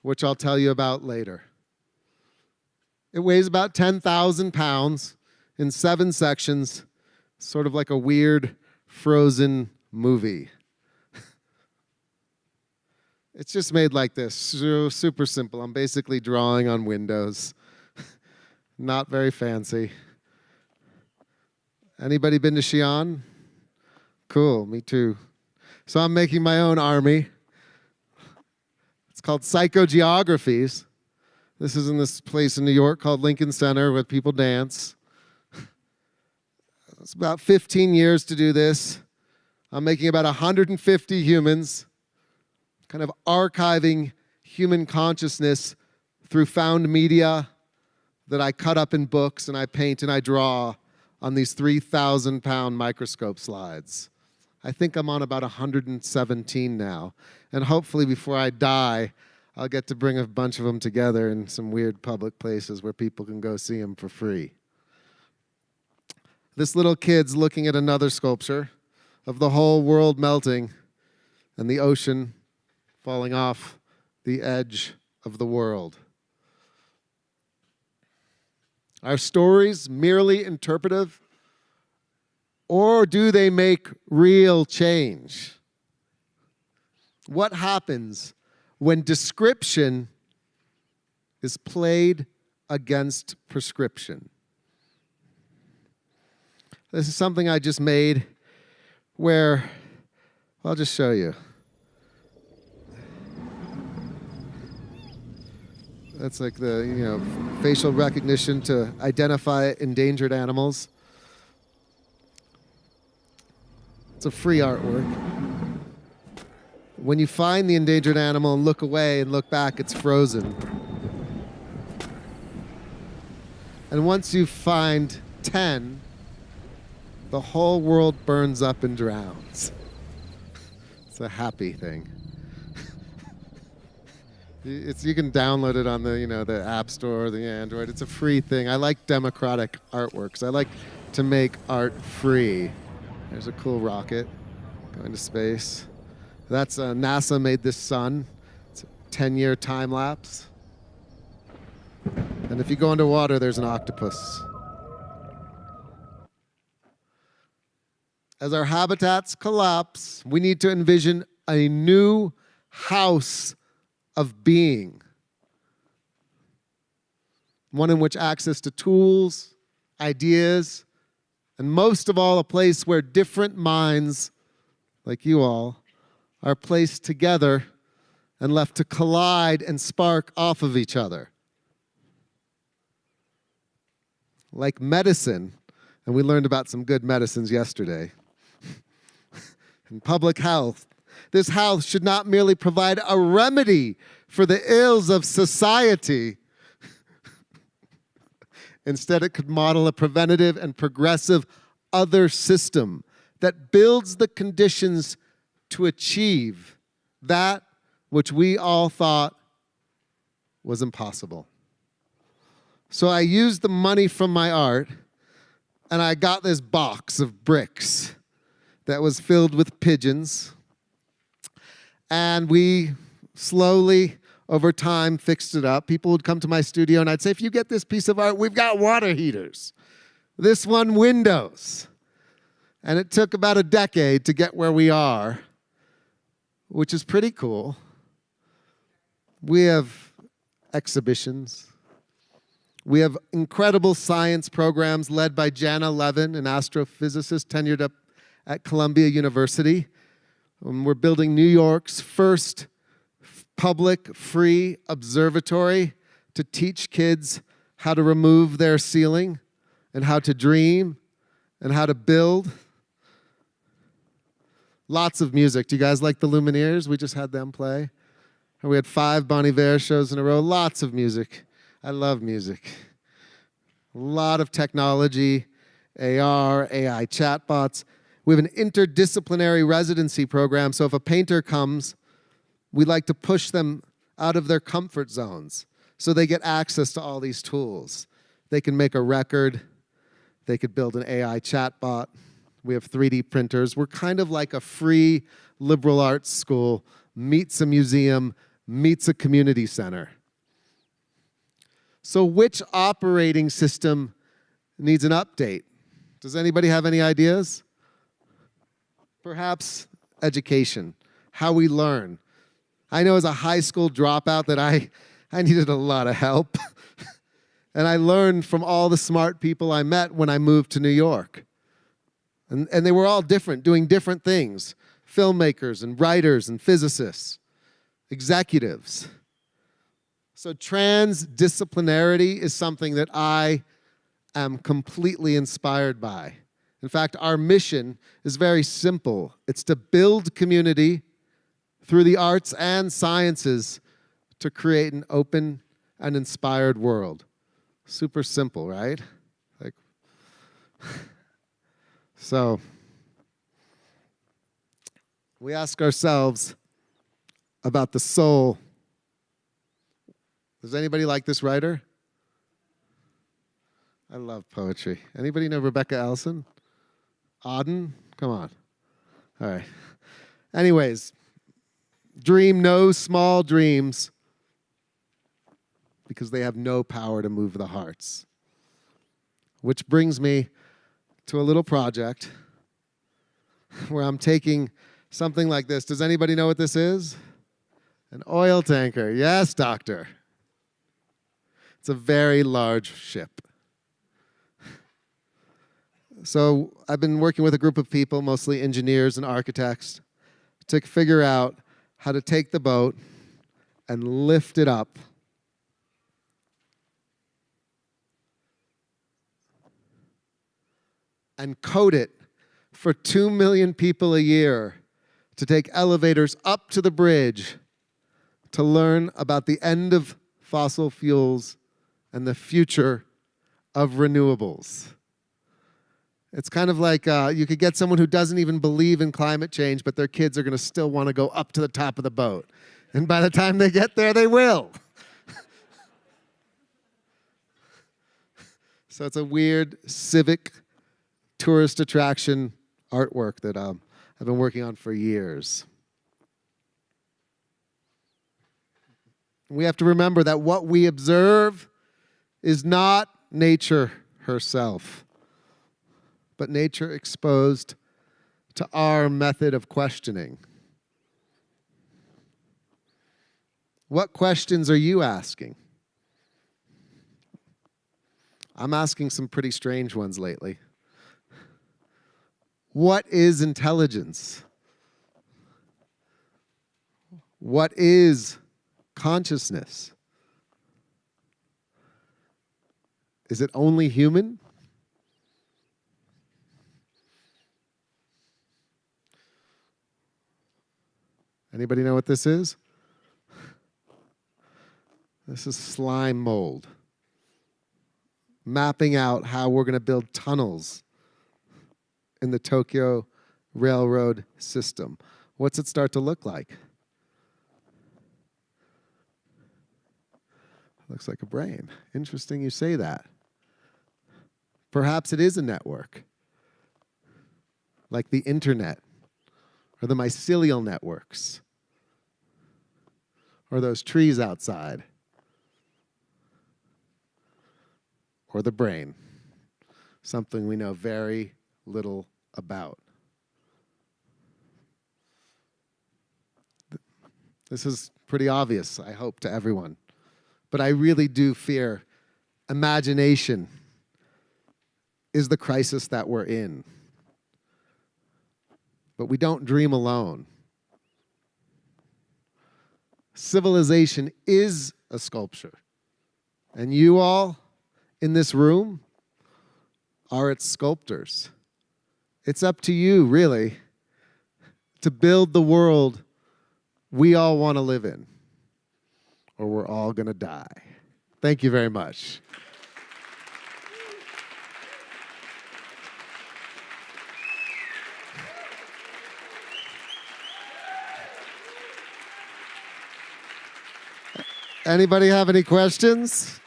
which I'll tell you about later. It weighs about 10,000 pounds in 7 sections, sort of like a weird Frozen movie. It's just made like this, super simple. I'm basically drawing on windows. Not very fancy. Anybody been to Xi'an? Cool, me too. So I'm making my own army. It's called Psychogeographies. This is in this place in New York called Lincoln Center where people dance. It's about 15 years to do this. I'm making about 150 humans, kind of archiving human consciousness through found media that I cut up in books and I paint and I draw on these 3,000-pound microscope slides. I think I'm on about 117 now. And hopefully before I die, I'll get to bring a bunch of them together in some weird public places where people can go see them for free. This little kid's looking at another sculpture of the whole world melting and the ocean falling off the edge of the world. Are stories merely interpretive, or do they make real change? What happens when description is played against prescription? This is something I just made where, I'll just show you. That's like the, facial recognition to identify endangered animals. It's a free artwork. When you find the endangered animal and look away and look back, it's frozen. And once you find 10, the whole world burns up and drowns. It's a happy thing. You can download it on the App Store, the Android. It's a free thing. I like democratic artworks. I like to make art free. There's a cool rocket going to space. That's NASA made this sun. It's a 10-year time lapse. And if you go underwater, there's an octopus. As our habitats collapse, we need to envision a new house of being. One in which access to tools, ideas, and most of all, a place where different minds, like you all, are placed together and left to collide and spark off of each other. Like medicine, and we learned about some good medicines yesterday. In public health, this house should not merely provide a remedy for the ills of society. Instead, it could model a preventative and progressive other system that builds the conditions to achieve that which we all thought was impossible. So I used the money from my art, and I got this box of bricks that was filled with pigeons. And we slowly, over time, fixed it up. People would come to my studio and I'd say, if you get this piece of art, we've got water heaters. This one, windows. And it took about a decade to get where we are, which is pretty cool. We have exhibitions. We have incredible science programs led by Jana Levin, an astrophysicist tenured up at Columbia University. We're building New York's first public free observatory to teach kids how to remove their ceiling and how to dream and how to build. Lots of music. Do you guys like the Lumineers? We just had them play. And we had 5 Bon Iver shows in a row. Lots of music. I love music. A lot of technology, AR, AI chatbots. We have an interdisciplinary residency program, so if a painter comes, we like to push them out of their comfort zones so they get access to all these tools. They can make a record. They could build an AI chatbot. We have 3D printers. We're kind of like a free liberal arts school meets a museum, meets a community center. So which operating system needs an update? Does anybody have any ideas? Perhaps education, how we learn. I know as a high school dropout that I needed a lot of help. And I learned from all the smart people I met when I moved to New York. And they were all different, doing different things. Filmmakers and writers and physicists, executives. So transdisciplinarity is something that I am completely inspired by. In fact, our mission is very simple. It's to build community through the arts and sciences to create an open and inspired world. Super simple, right? So we ask ourselves about the soul. Does anybody like this writer? I love poetry. Anybody know Rebecca Ellison? Auden? Come on. All right. Anyways, dream no small dreams because they have no power to move the hearts. Which brings me to a little project where I'm taking something like this. Does anybody know what this is? An oil tanker. Yes, doctor. It's a very large ship. So I've been working with a group of people, mostly engineers and architects, to figure out how to take the boat and lift it up and code it for 2 million people a year to take elevators up to the bridge to learn about the end of fossil fuels and the future of renewables. It's kind of like you could get someone who doesn't even believe in climate change, but their kids are going to still want to go up to the top of the boat. And by the time they get there, they will. So it's a weird civic tourist attraction artwork that I've been working on for years. We have to remember that what we observe is not nature herself, but nature exposed to our method of questioning. What questions are you asking? I'm asking some pretty strange ones lately. What is intelligence? What is consciousness? Is it only human? Anybody know what this is? This is slime mold. Mapping out how we're going to build tunnels in the Tokyo railroad system. What's it start to look like? Looks like a brain. Interesting you say that. Perhaps it is a network, like the internet, or the mycelial networks, or those trees outside, or the brain, something we know very little about. This is pretty obvious, I hope, to everyone. But I really do fear imagination is the crisis that we're in. But we don't dream alone. Civilization is a sculpture. And you all in this room are its sculptors. It's up to you, really, to build the world we all want to live in, or we're all going to die. Thank you very much. Anybody have any questions?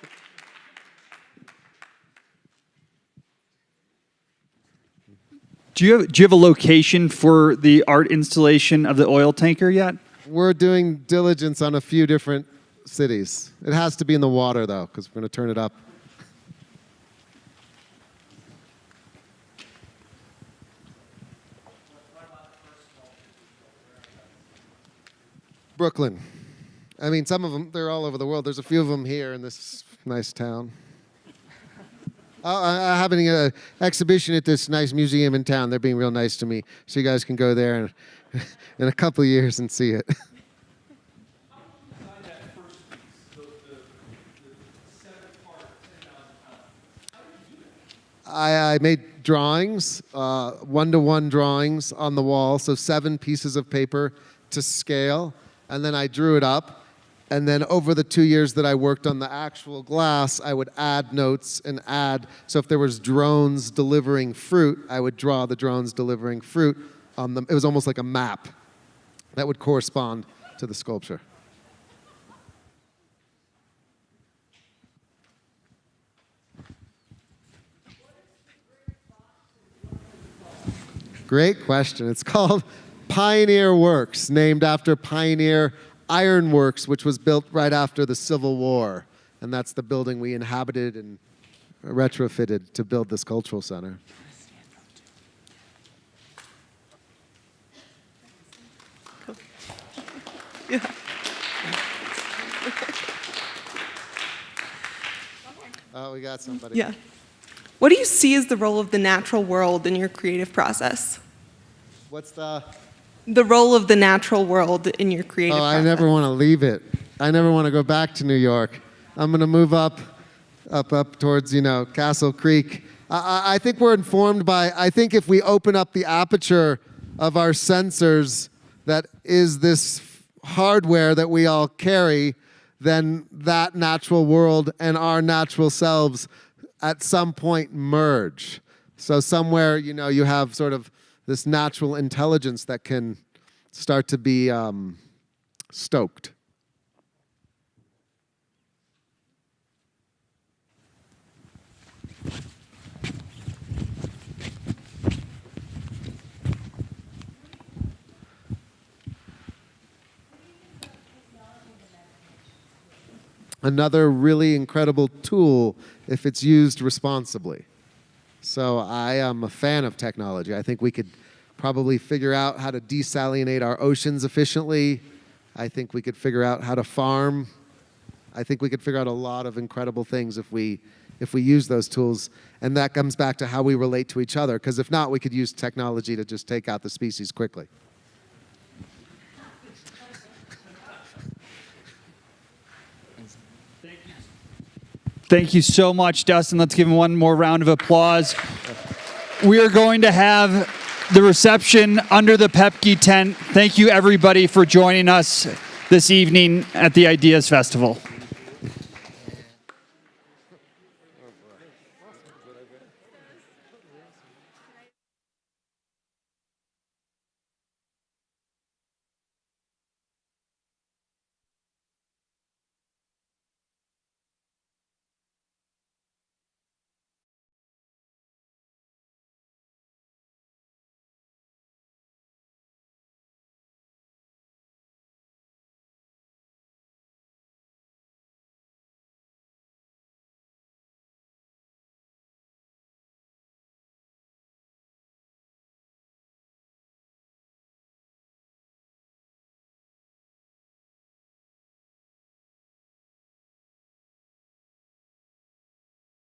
Do you have a location for the art installation of the oil tanker yet? We're doing diligence on a few different cities. It has to be in the water, though, because we're going to turn it up. Brooklyn. I mean, some of them, they're all over the world. There's a few of them here in this nice town. I'm having an exhibition at this nice museum in town. They're being real nice to me. So you guys can go there in a couple of years and see it. I made drawings, one-to-one drawings on the wall, so 7 pieces of paper to scale, and then I drew it up. And then over the 2 years that I worked on the actual glass, I would add notes and add. So if there was drones delivering fruit, I would draw the drones delivering fruit on them. It was almost like a map that would correspond to the sculpture. Great question. It's called Pioneer Works, named after Pioneer Ironworks, which was built right after the Civil War. And that's the building we inhabited and retrofitted to build this cultural center. Yeah. Oh, we got somebody. Yeah. What do you see as the role of the natural world in your creative process? What's the role of the natural world in your creative process? I never want to leave it. I never want to go back to New York. I'm going to move up towards, Castle Creek. I think we're informed by, I think if we open up the aperture of our sensors that is this hardware that we all carry, then that natural world and our natural selves at some point merge. So somewhere, you have sort of this natural intelligence that can start to be stoked. Another really incredible tool if it's used responsibly. So I am a fan of technology. I think we could probably figure out how to desalinate our oceans efficiently. I think we could figure out how to farm. I think we could figure out a lot of incredible things if we use those tools. And that comes back to how we relate to each other, because if not, we could use technology to just take out the species quickly. Thank you so much, Dustin. Let's give him one more round of applause. We are going to have the reception under the Pepke tent. Thank you, everybody, for joining us this evening at the Ideas Festival.